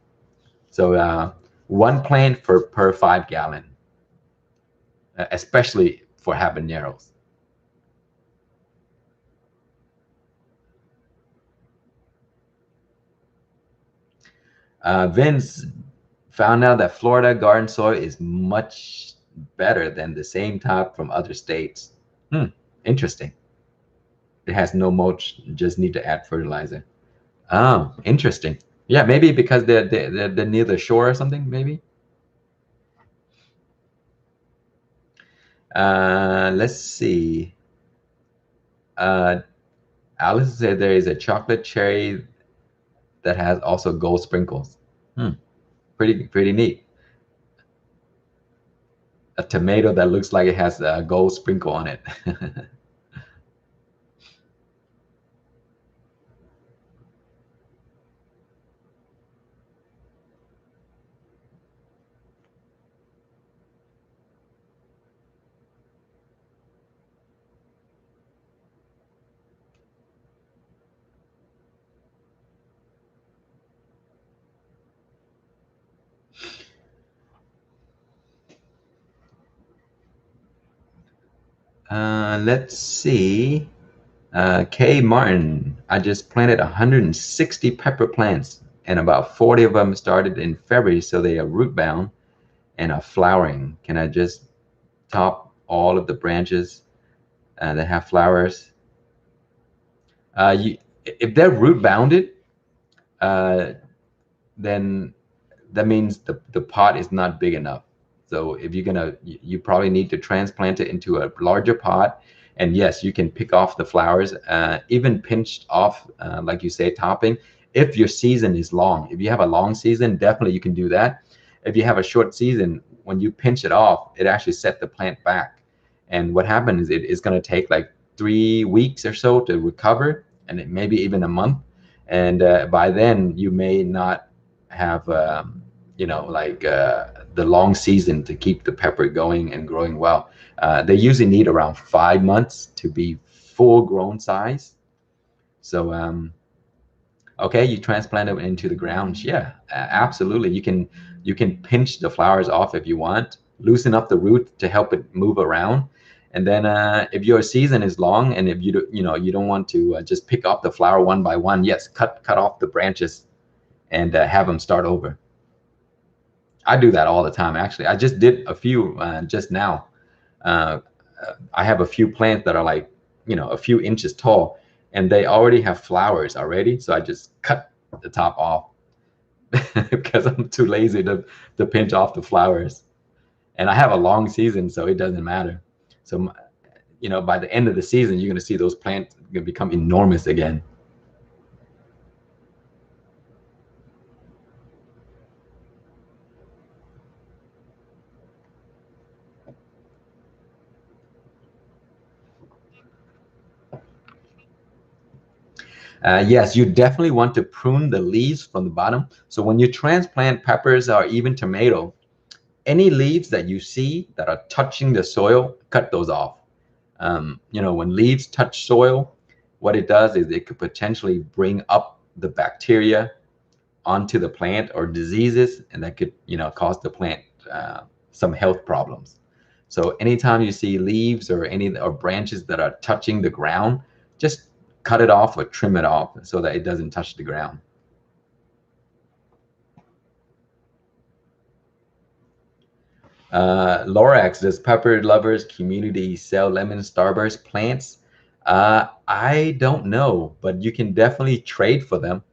So 1 plant per 5-gallon, especially for habaneros. Vince found out that Florida garden soil is much better than the same type from other states. Interesting. It has no mulch, just need to add fertilizer. Oh, interesting. Yeah, maybe because they're near the shore or something, maybe. Let's see. Uh, Alice said there is a chocolate cherry that has also gold sprinkles. Pretty neat. A tomato that looks like it has a gold sprinkle on it. Let's see. K. Martin, I just planted 160 pepper plants, and about 40 of them started in February, so they are root bound and are flowering. Can I just top all of the branches that have flowers? If they're root bounded, uh, then that means the pot is not big enough. So if you're gonna, you probably need to transplant it into a larger pot. And yes, you can pick off the flowers, even pinched off, like you say, topping. If your season is long, if you have a long season, definitely you can do that. If you have a short season, when you pinch it off, it actually set the plant back. And what happens is it is going to take like 3 weeks or so to recover, and it maybe even a month. And by then, you may not have like the long season to keep the pepper going and growing well. They usually need around 5 months to be full grown size. So okay, you transplant them into the ground. Yeah, absolutely. You can pinch the flowers off if you want, loosen up the root to help it move around. And then if your season is long, and if you don't want to just pick up the flower one by one, yes, cut off the branches and have them start over. I do that all the time, actually. I just did a few just now. Uh, I have a few plants that are like, a few inches tall, and they already have flowers already. So I just cut the top off because I'm too lazy to pinch off the flowers. And I have a long season, so it doesn't matter. So, by the end of the season, you're going to see those plants going to become enormous again. Yes, you definitely want to prune the leaves from the bottom. So when you transplant peppers or even tomato, any leaves that you see that are touching the soil, cut those off. When leaves touch soil, what it does is it could potentially bring up the bacteria onto the plant or diseases, and that could, cause the plant some health problems. So anytime you see leaves or branches that are touching the ground, just cut it off or trim it off so that it doesn't touch the ground. Lorax, does pepper lovers community sell lemon starburst plants? I don't know, but you can definitely trade for them.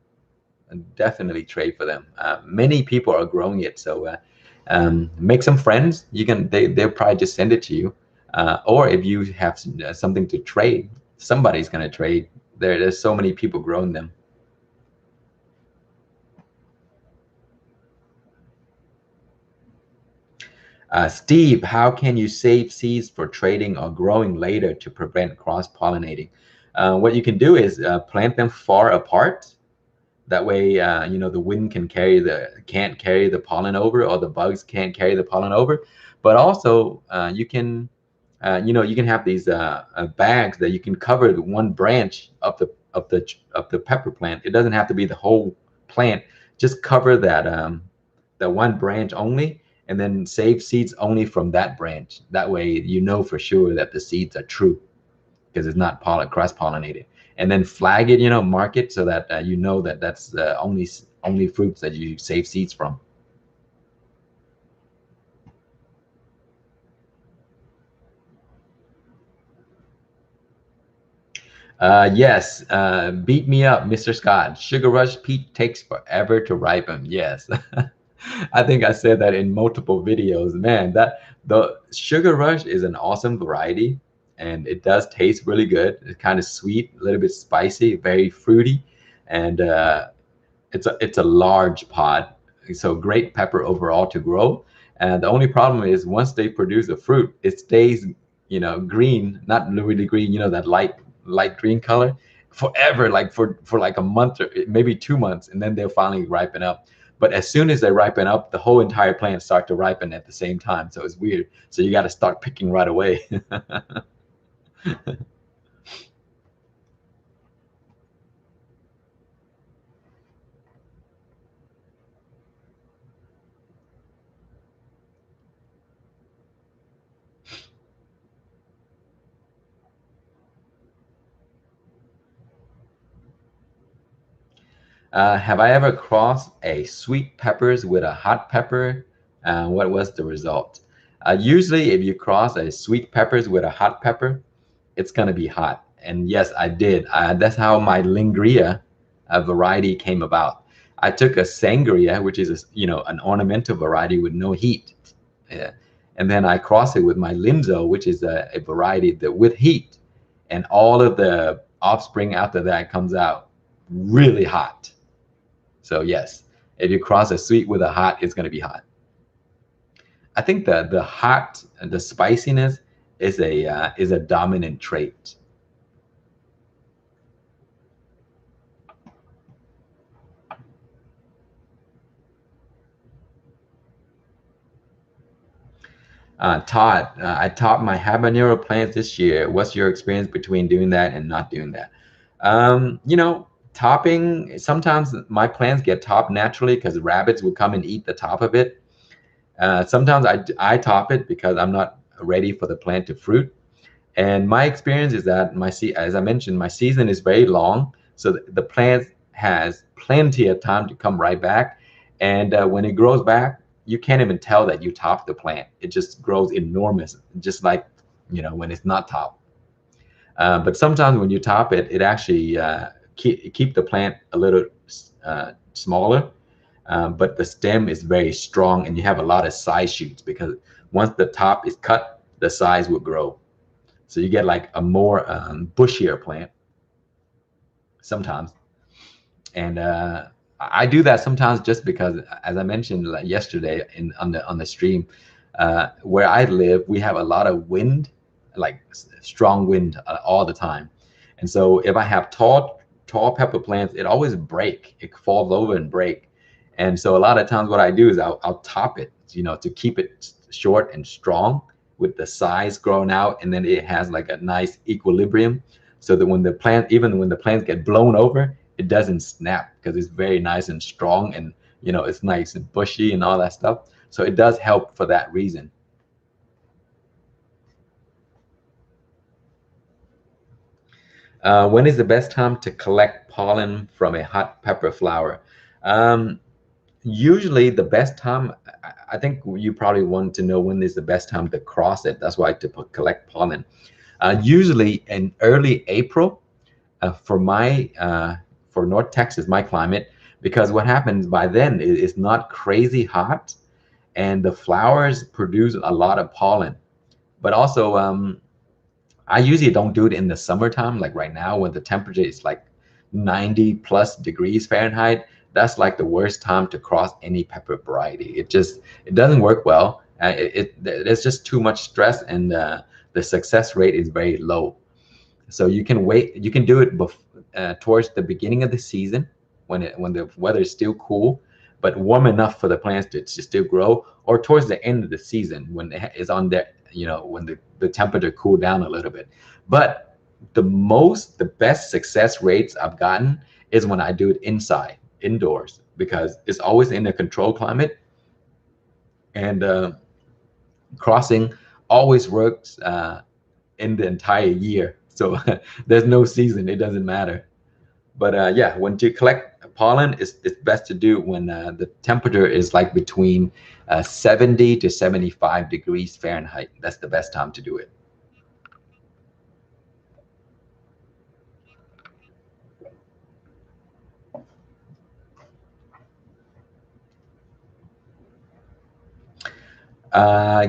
Definitely trade for them. Many people are growing it, so make some friends. You can they'll probably just send it to you, or if you have something to trade, somebody's gonna trade. There's so many people growing them. Steve, how can you save seeds for trading or growing later to prevent cross-pollinating? What you can do is plant them far apart. That way, the wind can't carry the pollen over, or the bugs can't carry the pollen over. But also, you can have these bags that you can cover the one branch of the pepper plant. It doesn't have to be the whole plant. Just cover that one branch only, and then save seeds only from that branch. That way, you know for sure that the seeds are true because it's not cross-pollinated. And then flag it, mark it so that you know that that's the only fruits that you save seeds from. Yes, beat me up, Mr. Scott. Sugar Rush Peach takes forever to ripen. Yes. I think I said that in multiple videos. Man, that the Sugar Rush is an awesome variety, and it does taste really good. It's kind of sweet, a little bit spicy, very fruity, and it's a large pod, so great pepper overall to grow. And the only problem is once they produce a fruit, it stays, green, not really green, that light green color, forever, like for like a month or maybe 2 months, and then they'll finally ripen up. But as soon as they ripen up, the whole entire plant start to ripen at the same time. So it's weird. So you got to start picking right away. Have I ever crossed a sweet peppers with a hot pepper? What was the result? Usually, if you cross a sweet peppers with a hot pepper, it's going to be hot. And yes, I did. That's how my Lingria variety came about. I took a sangria, which is an ornamental variety with no heat, yeah. And then I crossed it with my Limzo, which is a variety that with heat, and all of the offspring after that comes out really hot. So yes, if you cross a sweet with a hot, it's going to be hot. I think the hot, the spiciness is a dominant trait. Todd, I topped my habanero plants this year. What's your experience between doing that and not doing that? Topping, sometimes my plants get topped naturally because rabbits would come and eat the top of it. Sometimes I top it because I'm not ready for the plant to fruit. And my experience is that as I mentioned, my season is very long, so the plant has plenty of time to come right back. And when it grows back, you can't even tell that you topped the plant. It just grows enormous, just like when it's not topped. But sometimes when you top it, it actually keep the plant a little smaller. But the stem is very strong, and you have a lot of side shoots because once the top is cut, the size will grow. So you get like a more bushier plant sometimes. And I do that sometimes just because, as I mentioned like yesterday on the stream, where I live, we have a lot of wind, like strong wind all the time. And so if I have tall pepper plants, it always break. It falls over and break. And so a lot of times what I do is I'll top it, to keep it short and strong with the size growing out, and then it has like a nice equilibrium, so that even when the plants get blown over, it doesn't snap because it's very nice and strong, and it's nice and bushy and all that stuff. So it does help for that reason. When is the best time to collect pollen from a hot pepper flower? Um, Usually the best time, I think you probably want to know when is the best time to cross it. That's why to collect pollen. Usually in early April for for North Texas, my climate, because what happens by then is it's not crazy hot and the flowers produce a lot of pollen. But also, I usually don't do it in the summertime, like right now when the temperature is like 90 plus degrees Fahrenheit. That's like the worst time to cross any pepper variety. It doesn't work well. There's just too much stress, and the success rate is very low. So you can wait. You can do it towards the beginning of the season when the weather is still cool, but warm enough for the plants to still grow, or towards the end of the season when it's on there, when the temperature cool down a little bit. But the best success rates I've gotten is when I do it indoors, because it's always in a controlled climate, and crossing always works in the entire year. So there's no season, it doesn't matter. But yeah, when you collect pollen, it's best to do when the temperature is like between 70 to 75 degrees Fahrenheit. That's the best time to do it.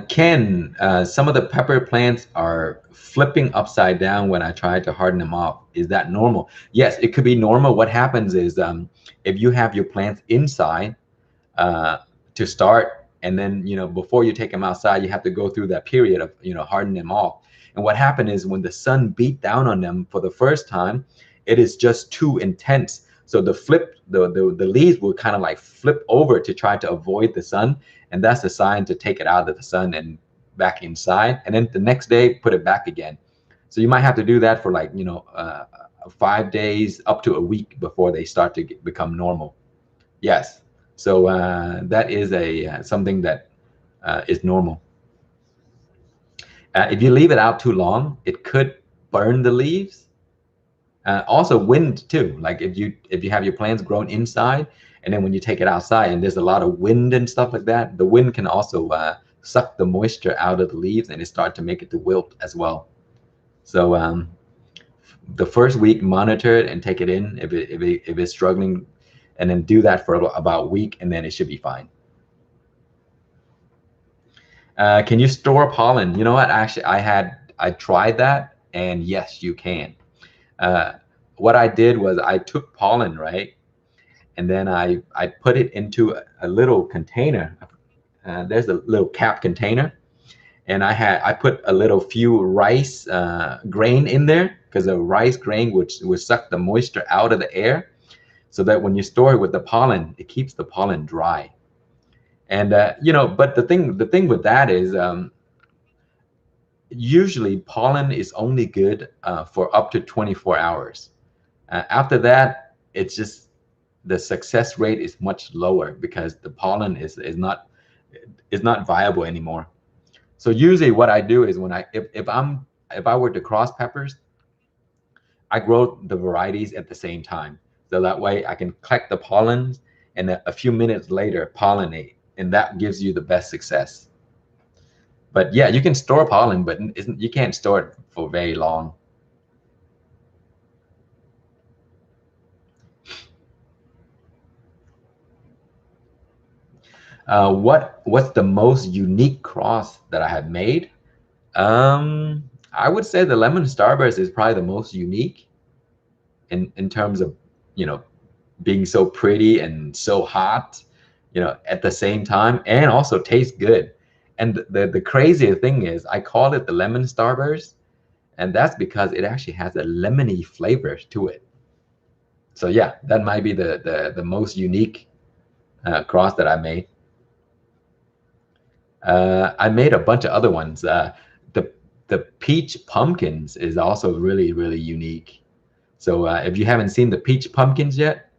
Ken, some of the pepper plants are flipping upside down when I try to harden them off. Is that normal? Yes, it could be normal. What happens is if you have your plants inside, uh, to start, and then before you take them outside, you have to go through that period of harden them off. And what happened is when the sun beat down on them for the first time, it is just too intense. So the leaves will kind of like flip over to try to avoid the sun, and that's a sign to take it out of the sun and back inside, and then the next day put it back again. So you might have to do that for like 5 days up to a week before they start to become normal. Yes. So that is something that is normal. If you leave it out too long, it could burn the leaves. Also, wind too. Like if you have your plants grown inside, and then when you take it outside, and there's a lot of wind and stuff like that, the wind can also suck the moisture out of the leaves, and it start to make it to wilt as well. So the first week, monitor it and take it in if it's struggling, and then do that for about a week, and then it should be fine. Can you store pollen? You know what? Actually, I tried that, and yes, you can. Uh, what I did was I took pollen, right, and then I put it into a little container. There's a little cap container, and I put a little few rice grain in there, because the rice grain would suck the moisture out of the air, so that when you store it with the pollen, it keeps the pollen dry. And but the thing with that is usually pollen is only good for up to 24 hours. After that, it's just the success rate is much lower, because the pollen is not viable anymore. So usually what I do is when if I were to cross peppers, I grow the varieties at the same time. So that way I can collect the pollens, and a few minutes later pollinate, and that gives you the best success. But yeah, you can store pollen, but you can't store it for very long. What's the most unique cross that I have made? I would say the lemon starburst is probably the most unique in terms of you know being so pretty and so hot, at the same time, and also tastes good. And the crazy thing is, I call it the lemon starburst, and that's because it actually has a lemony flavor to it. So yeah, that might be the most unique cross that I made. I made a bunch of other ones. The the peach pumpkins is also really really unique. So if you haven't seen the peach pumpkins yet,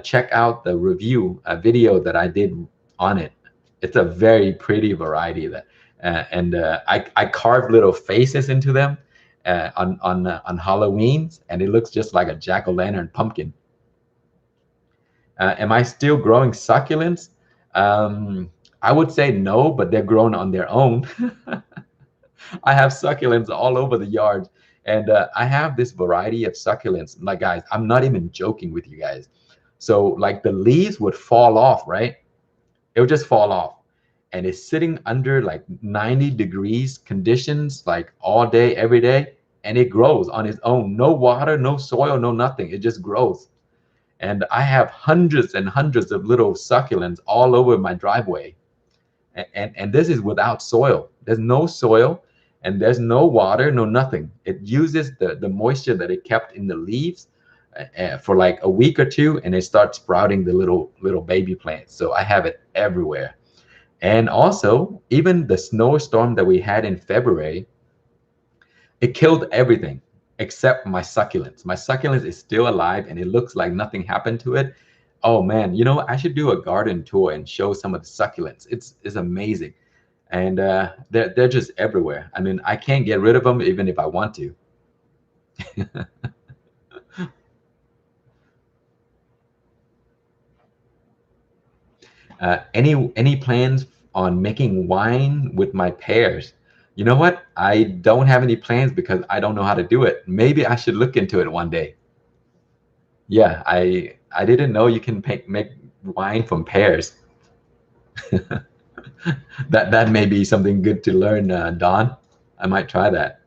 check out the review video that I did on it. It's a very pretty variety that, and I carved little faces into them on Halloween's, and it looks just like a jack-o'-lantern pumpkin. Am I still growing succulents? I would say no, but they're grown on their own. I have succulents all over the yard, and I have this variety of succulents. Like, guys, I'm not even joking with you guys. So, like, the leaves would fall off, right? It would just fall off, and it's sitting under like 90 degrees conditions, like all day, every day, and it grows on its own. No water, no soil, no nothing. It just grows. And I have hundreds and hundreds of little succulents all over my driveway. And this is without soil. There's no soil and there's no water, no nothing. It uses the moisture that it kept in the leaves for like a week or two, and it starts sprouting the little baby plants. So I have it everywhere. And also, even the snowstorm that we had in February, it killed everything except my succulents. My succulents is still alive and it looks like nothing happened to it. Oh man, I should do a garden tour and show some of the succulents. It's amazing. And they're just everywhere. I mean, I can't get rid of them even if I want to. Any plans on making wine with my pears? You know what? I don't have any plans because I don't know how to do it. Maybe I should look into it one day. Yeah, I didn't know you can make wine from pears. That may be something good to learn, Don. I might try that.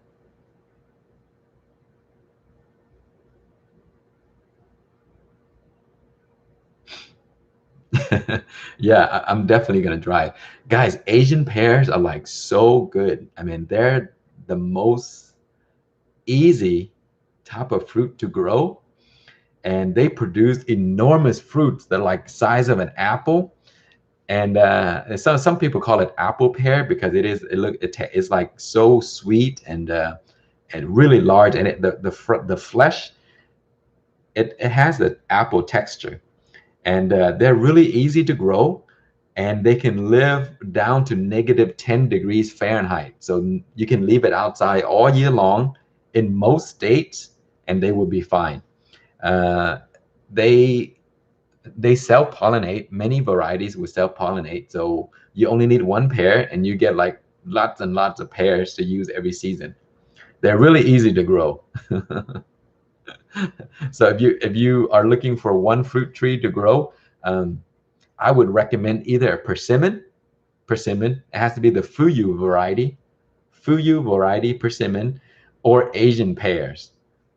Yeah, I'm definitely gonna try it. Guys, Asian pears are like so good. I mean, they're the most easy type of fruit to grow, and they produce enormous fruits that are like size of an apple. And some people call it apple pear because it's like so sweet and really large, and the flesh it has the apple texture, and they're really easy to grow, and they can live down to -10 degrees Fahrenheit. So you can leave it outside all year long in most states, and they will be fine. Uh, they they self-pollinate. Many varieties will self-pollinate. So you only need one pear, and you get like lots and lots of pears to use every season. They're really easy to grow. So if you are looking for one fruit tree to grow, um, I would recommend either a persimmon. It has to be the Fuyu variety persimmon, or Asian pears.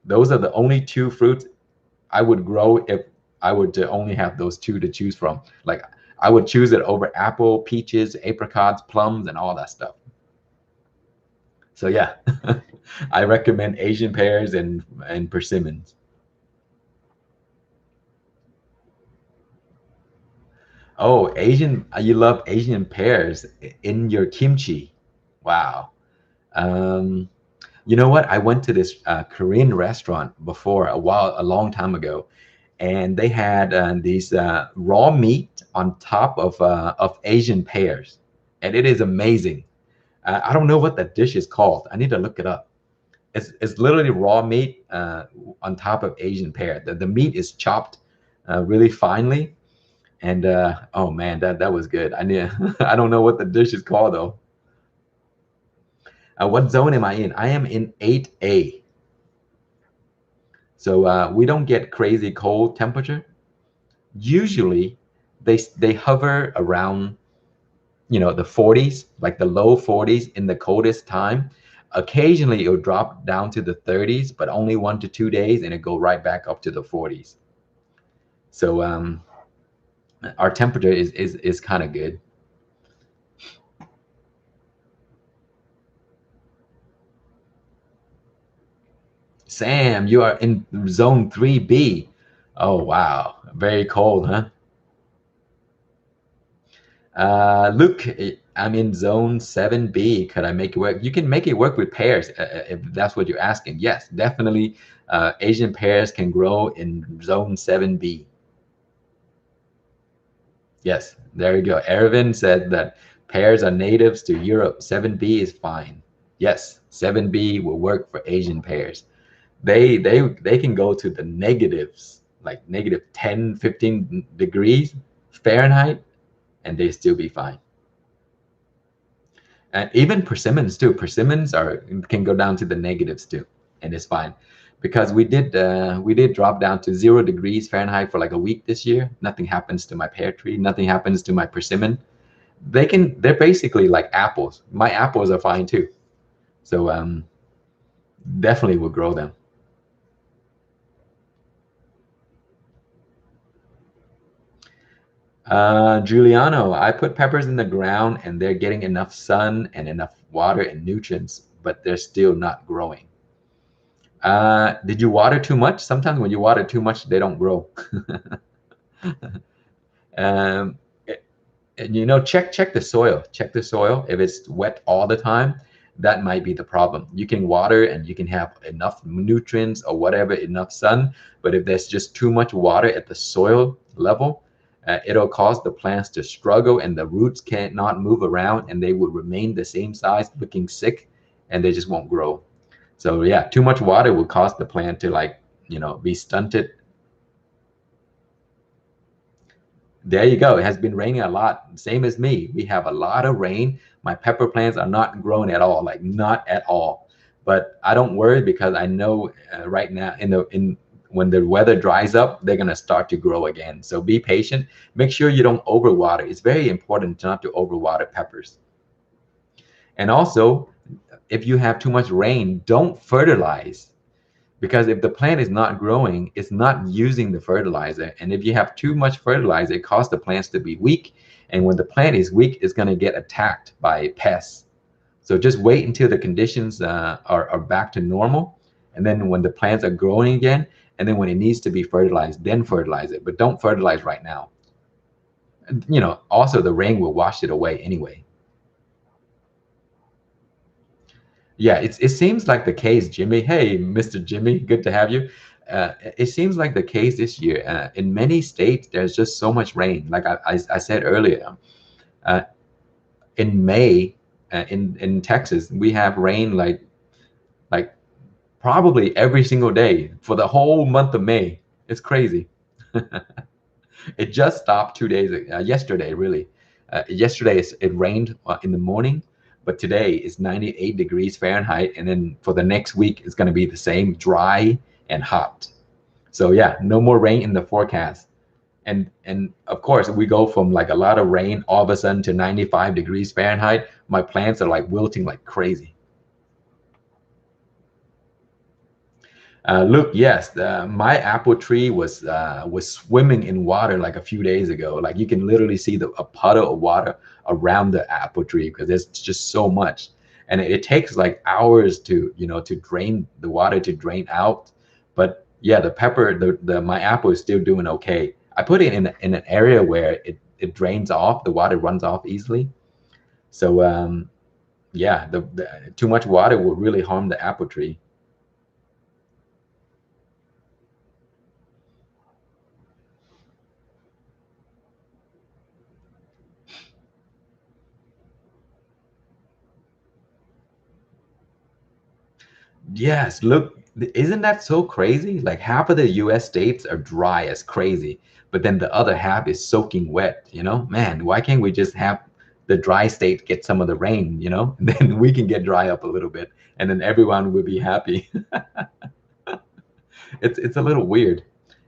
Those are the only two fruits I would grow if I would to only have those two to choose from. Like, I would choose it over apple, peaches, apricots, plums, and all that stuff. So yeah, I recommend Asian pears and persimmons. Oh, you love Asian pears in your kimchi. Wow. Um, you know what? I went to this Korean restaurant before a long time ago, and they had these raw meat on top of Asian pears, and it is amazing. I don't know what that dish is called. I need to look it up. It's literally raw meat on top of Asian pear. The meat is chopped really finely, and oh man, that was good. I need I don't know what the dish is called though. What zone am I in? I am in 8A. So we don't get crazy cold temperature. Usually they hover around the 40s, like the low 40s in the coldest time. Occasionally it'll drop down to the 30s, but only 1 to 2 days, and it go right back up to the 40s. So our temperature is kind of good. Sam, you are in zone 3B. Oh wow, very cold, huh? Luke, I'm in zone 7B. Could I make it work? You can make it work with pears if that's what you're asking. Yes, definitely. Asian pears can grow in zone 7B. Yes, there you go. Ervin said that pears are natives to Europe. 7B is fine. Yes, 7B will work for Asian pears. They can go to the negatives, like -10, 15 degrees Fahrenheit, and they still be fine. And even persimmons too. Persimmons can go down to the negatives too, and it's fine, because we did drop down to 0 degrees Fahrenheit for like a week this year. Nothing happens to my pear tree. Nothing happens to my persimmon. They're basically like apples. My apples are fine too. So definitely will grow them. Giuliano, I put peppers in the ground and they're getting enough sun and enough water and nutrients, but they're still not growing. Did you water too much? Sometimes when you water too much, they don't grow. um, and check the soil. Check the soil. If it's wet all the time, that might be the problem. You can water and you can have enough nutrients or whatever, enough sun, but if there's just too much water at the soil level, it'll cause the plants to struggle, and the roots cannot move around, and they will remain the same size, looking sick, and they just won't grow. So yeah, too much water will cause the plant to be stunted. There you go. It has been raining a lot. Same as me. We have a lot of rain. My pepper plants are not growing at all, like not at all. But I don't worry, because I know right now when the weather dries up, they're gonna start to grow again. So be patient. Make sure you don't overwater. It's very important not to overwater peppers. And also, if you have too much rain, don't fertilize. Because if the plant is not growing, it's not using the fertilizer. And if you have too much fertilizer, it causes the plants to be weak. And when the plant is weak, it's going to get attacked by pests. So just wait until the conditions are back to normal. And then when the plants are growing again, and then when it needs to be fertilized, then fertilize it. But don't fertilize right now. Also the rain will wash it away anyway. Yeah, it seems like the case, Jimmy. Hey, Mr. Jimmy, good to have you. It seems like the case this year. In many states, there's just so much rain. Like I said earlier, uh, in May, in Texas, we have rain like probably every single day for the whole month of May. It's crazy. It just stopped 2 days yesterday, really. Yesterday it rained in the morning, but today is 98 degrees Fahrenheit, and then for the next week it's going to be the same, dry and hot. So yeah, no more rain in the forecast. And of course, we go from like a lot of rain all of a sudden to 95 degrees Fahrenheit. My plants are like wilting like crazy. Look, yes, my apple tree was swimming in water like a few days ago. Like you can literally see a puddle of water around the apple tree, because there's just so much, and it takes like hours to drain the water, to drain out. But yeah, the pepper, my apple is still doing okay. I put it in an area where it drains off, the water runs off easily. So yeah, the too much water will really harm the apple tree. Yes, look, isn't that so crazy? Like half of the US states are dry as crazy, but then the other half is soaking wet, Man, why can't we just have the dry state get some of the rain, Then we can get dry up a little bit, and then everyone will be happy. It's a little weird.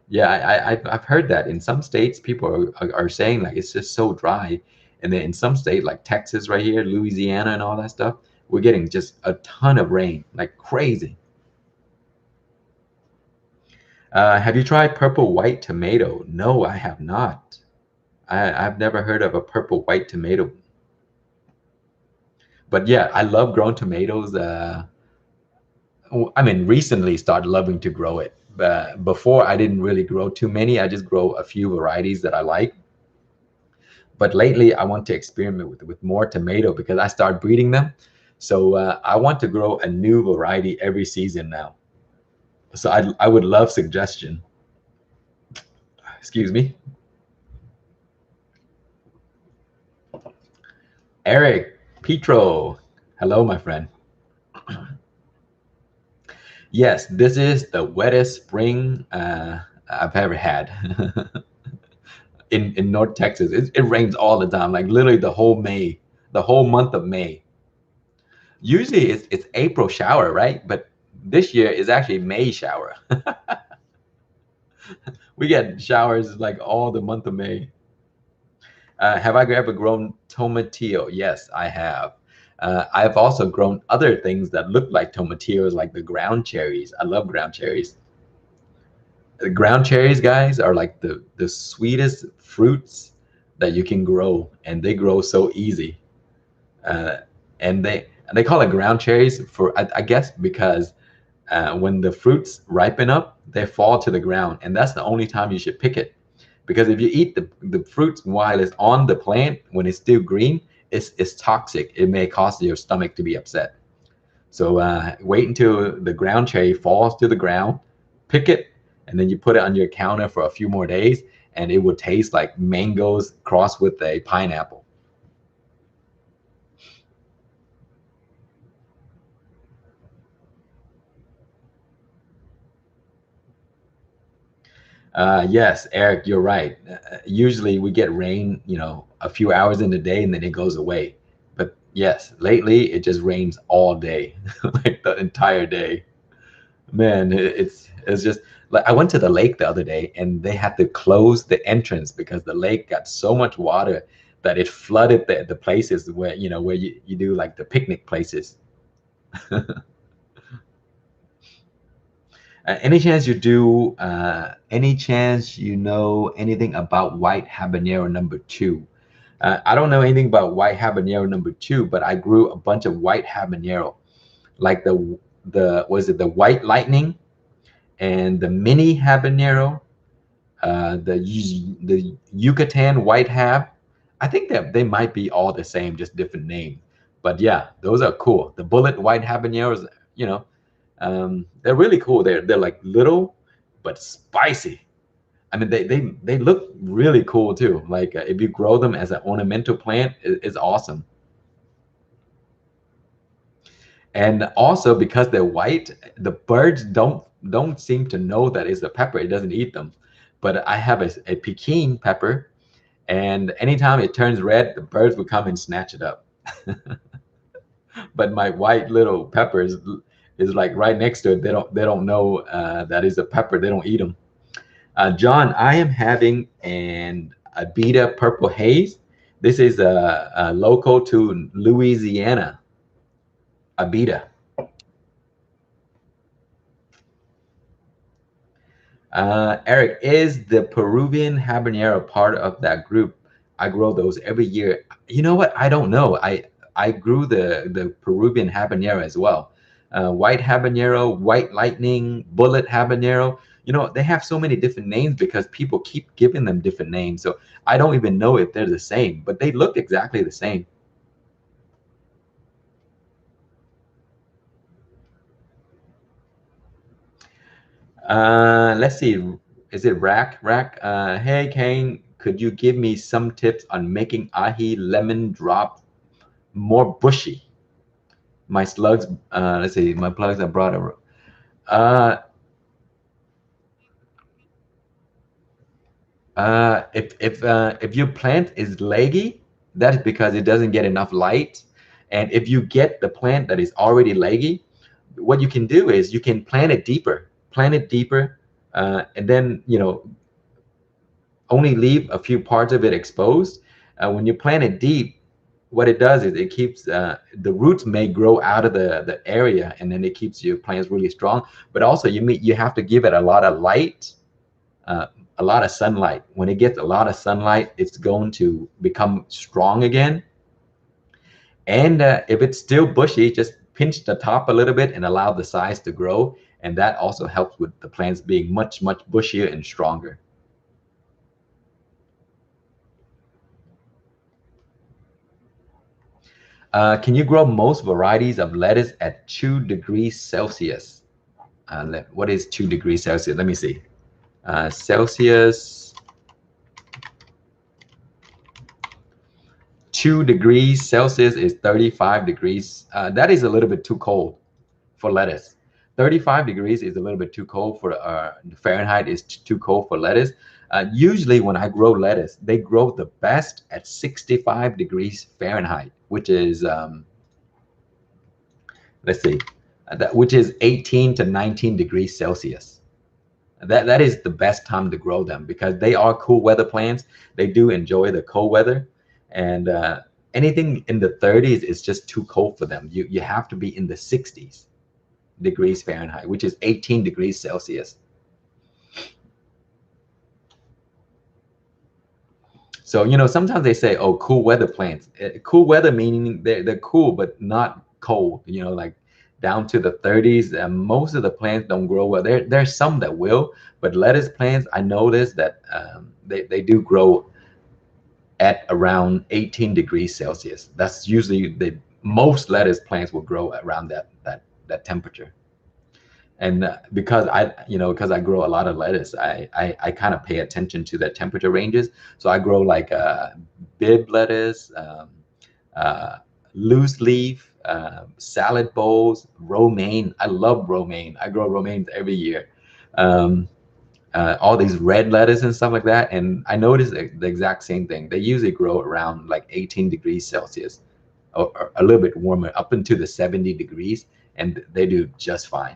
Yeah, I've heard that in some states people are saying like it's just so dry, and then in some state like Texas right here, Louisiana and all that stuff, we're getting just a ton of rain, like crazy. Have you tried purple white tomato? No, I have not. I've never heard of a purple white tomato. But yeah, I love growing tomatoes. I mean, recently started loving to grow it. Before, I didn't really grow too many. I just grow a few varieties that I like. But lately, I want to experiment with more tomato, because I start breeding them. So I want to grow a new variety every season now. So I would love suggestion. Excuse me. Eric Petro. Hello, my friend. Yes, this is the wettest spring I've ever had. in North Texas. It rains all the time, like literally the whole month of May. Usually it's April shower, right? But this year is actually May shower. We get showers like all the month of May. Have I ever grown tomatillo? Yes, I have. I've also grown other things that look like tomatillos, like the ground cherries. I love ground cherries. The ground cherries, guys, are like the sweetest fruits that you can grow, and they grow so easy. Uh, and they call it ground cherries for I guess because when the fruits ripen up, they fall to the ground, and that's the only time you should pick it. Because if you eat the fruits while it's on the plant, when it's still green, it's toxic. It may cause your stomach to be upset. So wait until the ground cherry falls to the ground, pick it, and then you put it on your counter for a few more days, and it will taste like mangoes crossed with a pineapple. Yes, Eric, you're right. Usually we get rain, a few hours in the day and then it goes away. But yes, lately it just rains all day, like the entire day. Man, it's just like I went to the lake the other day and they had to close the entrance because the lake got so much water that it flooded the places where where you do like the picnic places. Any chance you know anything about white habanero number two? I don't know anything about white habanero number two, but I grew a bunch of white habanero, like the was it the white lightning and the mini habanero, the Yucatan white hab. I think that they might be all the same, just different names. But yeah, those are cool. The bullet white habaneros, they're really cool. They're like little but spicy. I mean, they look really cool too. Like if you grow them as an ornamental plant, it's awesome. And also because they're white, the birds don't seem to know that it's a pepper. It doesn't eat them. But I have a Peking pepper, and anytime it turns red, the birds will come and snatch it up. But my white little peppers is like right next to it. They don't know that is a pepper. They don't eat them. John, I am having an Abita Purple Haze. This is local to Louisiana. Abita. Eric, is the Peruvian habanero part of that group? I grow those every year. You know what? I don't know. I grew the Peruvian habanero as well. White habanero, white lightning, bullet habanero. They have so many different names because people keep giving them different names. So I don't even know if they're the same, but they look exactly the same. Let's see. Is it Rack? Rack. Hey, Kane, could you give me some tips on making ahi lemon drop more bushy? My slugs. Let's see. My plugs are broader. Uh, if your plant is leggy, that is because it doesn't get enough light. And if you get the plant that is already leggy, what you can do is you can plant it deeper, and then only leave a few parts of it exposed. When you plant it deep, what it does is it keeps the roots may grow out of the area, and then it keeps your plants really strong. But also you have to give it a lot of light, uh, a lot of sunlight. When it gets a lot of sunlight, it's going to become strong again. And if it's still bushy, just pinch the top a little bit and allow the size to grow. And that also helps with the plants being much, much bushier and stronger. Can you grow most varieties of lettuce at 2 degrees Celsius? What is 2 degrees Celsius? Let me see. Celsius, 2 degrees Celsius is 35 degrees. That is a little bit too cold for lettuce. 35 degrees is a little bit too cold for Fahrenheit is too cold for lettuce. Usually when I grow lettuce, they grow the best at 65 degrees Fahrenheit, which is, let's see, which is 18 to 19 degrees Celsius. That is the best time to grow them because they are cool weather plants. They do enjoy the cold weather, and anything in the 30s is just too cold for them. You have to be in the 60s degrees Fahrenheit, which is 18 degrees Celsius. So, you know, sometimes they say, oh, cool weather plants. Cool weather meaning they're cool, but not cold, you know, like down to the 30s. And most of the plants don't grow well. There's some that will, but lettuce plants, I noticed that they do grow at around 18 degrees Celsius. That's usually most lettuce plants will grow around that temperature. And because because I grow a lot of lettuce, I kind of pay attention to the temperature ranges. So I grow like bib lettuce, loose leaf, salad bowls, romaine. I love romaine. I grow romaines every year. All these red lettuce and stuff like that. And I noticed the exact same thing. They usually grow around like 18 degrees Celsius, or a little bit warmer, up into the 70 degrees, and they do just fine.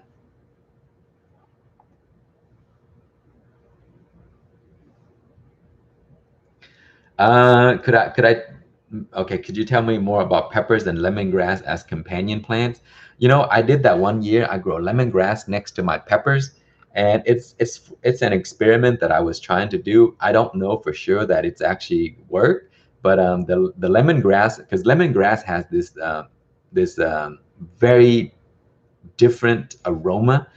Okay, could you tell me more about peppers and lemongrass as companion plants? You know, I did that one year. I grow lemongrass next to my peppers, and it's an experiment that I was trying to do. I don't know for sure that it's actually worked, but the lemongrass, because lemongrass has this very different aroma,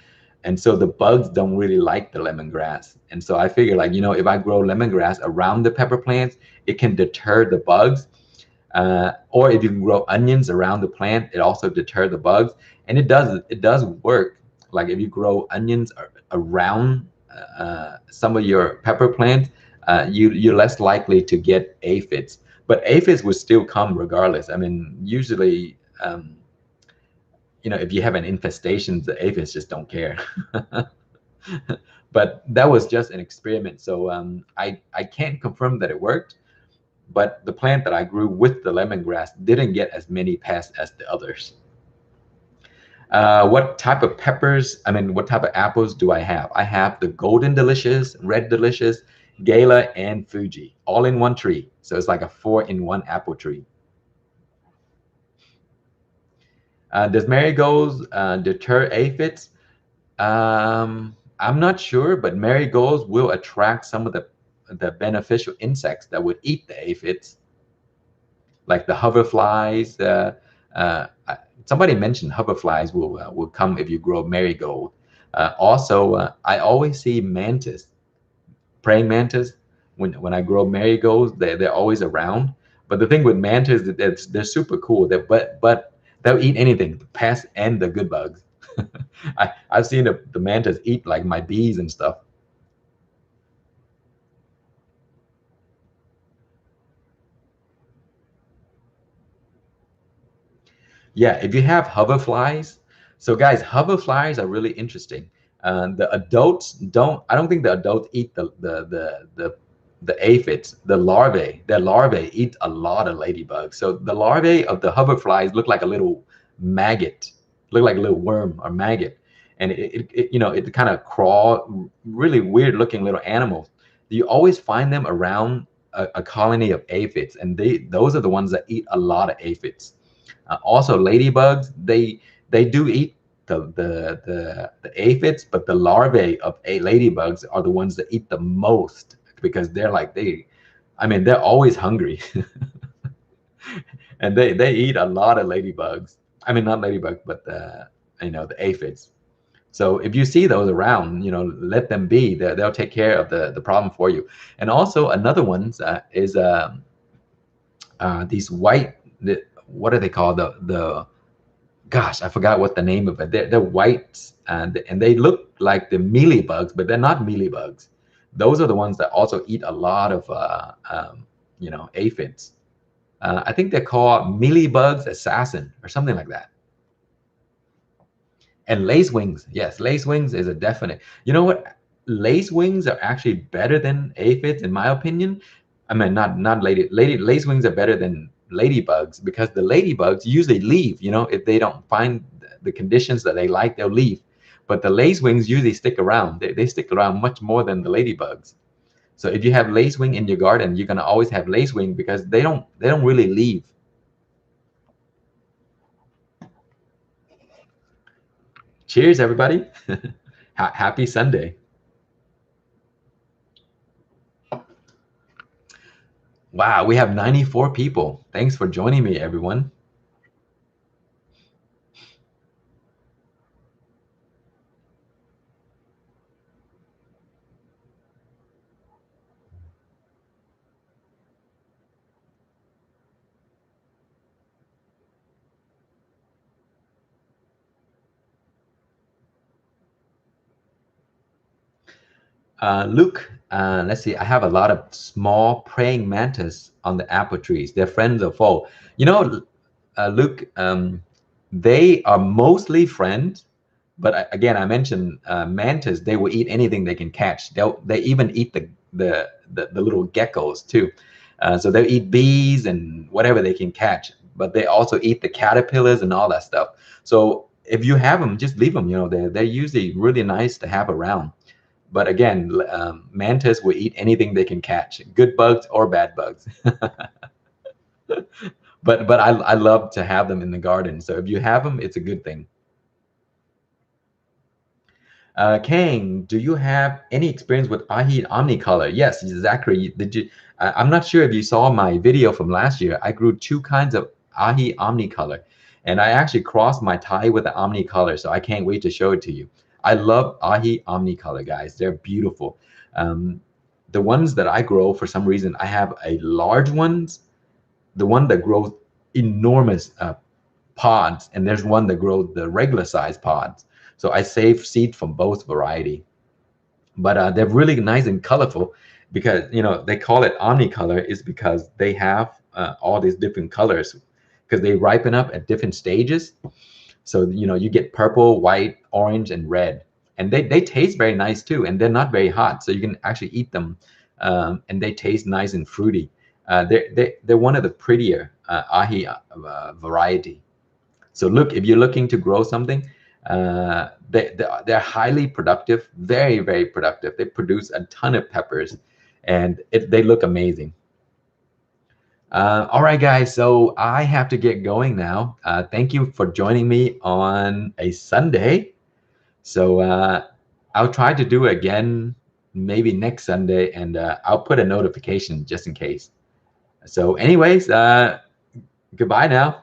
and so the bugs don't really like the lemongrass. And so I figured, like, you know, if I grow lemongrass around the pepper plants, it can deter the bugs. Or if you can grow onions around the plant, it also deters the bugs. And it does work. Like if you grow onions around some of your pepper plants, you're less likely to get aphids. But aphids would still come regardless. I mean, usually, you know, if you have an infestation, the aphids just don't care. But that was just an experiment. So I can't confirm that it worked, but the plant that I grew with the lemongrass didn't get as many pests as the others. What type of peppers, what type of apples do I have? I have the Golden Delicious, Red Delicious, Gala, and Fuji, all in one tree. So it's like a 4-in-1 apple tree. Does marigolds deter aphids? I'm not sure, but marigolds will attract some of the beneficial insects that would eat the aphids, like the hoverflies. Somebody mentioned hoverflies will come if you grow marigold. Also, I always see mantis, praying mantis. When I grow marigolds, they're always around. But the thing with mantis is that they're super cool. But they'll eat anything, the pests and the good bugs. I've seen the mantis eat like my bees and stuff. Yeah, if you have hoverflies, so guys, hoverflies are really interesting. The adults don't. I don't think the adults eat the aphids. The larvae, their larvae eat a lot of ladybugs. So the larvae of the hoverflies look like a little maggot, look like a little worm or maggot, and it kind of crawl, really weird looking little animals. You always find them around a colony of aphids, and those are the ones that eat a lot of aphids. Also, ladybugs, they do eat the aphids, but the larvae of ladybugs are the ones that eat the most because they're like they're always hungry, and they eat a lot of ladybugs. I mean, not ladybugs, but the aphids. So if you see those around, let them be. They'll take care of the problem for you. And also another one is these white. What are they called? The gosh, I forgot what the name of it. They're white, and they look like the mealybugs, but they're not mealybugs. Those are the ones that also eat a lot of aphids. I think they're called mealybugs assassin or something like that. And lacewings, yes, lacewings is a definite. You know what? Lacewings are actually better than aphids, in my opinion. I mean, not lacewings are better than ladybugs because the ladybugs usually leave. You know, if they don't find the conditions that they like, they'll leave. But the lacewings usually stick around. They stick around much more than the ladybugs. So if you have lacewing in your garden, you're gonna always have lacewing because they don't really leave. Cheers, everybody! Happy Sunday. Wow, we have 94 people. Thanks for joining me, everyone. Luke, let's see. I have a lot of small praying mantis on the apple trees. They're friends or foe. You know, Luke, they are mostly friends. But again, I mentioned mantis. They will eat anything they can catch. They even eat the little geckos too. So they'll eat bees and whatever they can catch. But they also eat the caterpillars and all that stuff. So if you have them, just leave them. You know, they're usually really nice to have around. But again, mantis will eat anything they can catch, good bugs or bad bugs. But I love to have them in the garden. So if you have them, it's a good thing. Khang, do you have any experience with Ahi omnicolor? Yes, Zachary. Did you? I'm not sure if you saw my video from last year. I grew two kinds of Ahi omnicolor, and I actually crossed my Thai with the omnicolor. So I can't wait to show it to you. I love Ahi omnicolor, guys. They're beautiful. The ones that I grow, for some reason, I have a large ones, the one that grows enormous pods, and there's one that grows the regular size pods. So I save seed from both variety. But they're really nice and colorful because, you know, they call it omnicolor is because they have all these different colors because they ripen up at different stages. So, you know, you get purple, white, orange, and red. And they taste very nice too. And they're not very hot. So you can actually eat them. And they taste nice and fruity. They're one of the prettier ahi variety. So look, if you're looking to grow something, they're highly productive, very, very productive. They produce a ton of peppers and they look amazing. All right, guys, so I have to get going now. Thank you for joining me on a Sunday. So I'll try to do it again maybe next Sunday, and I'll put a notification just in case. So anyways, goodbye now.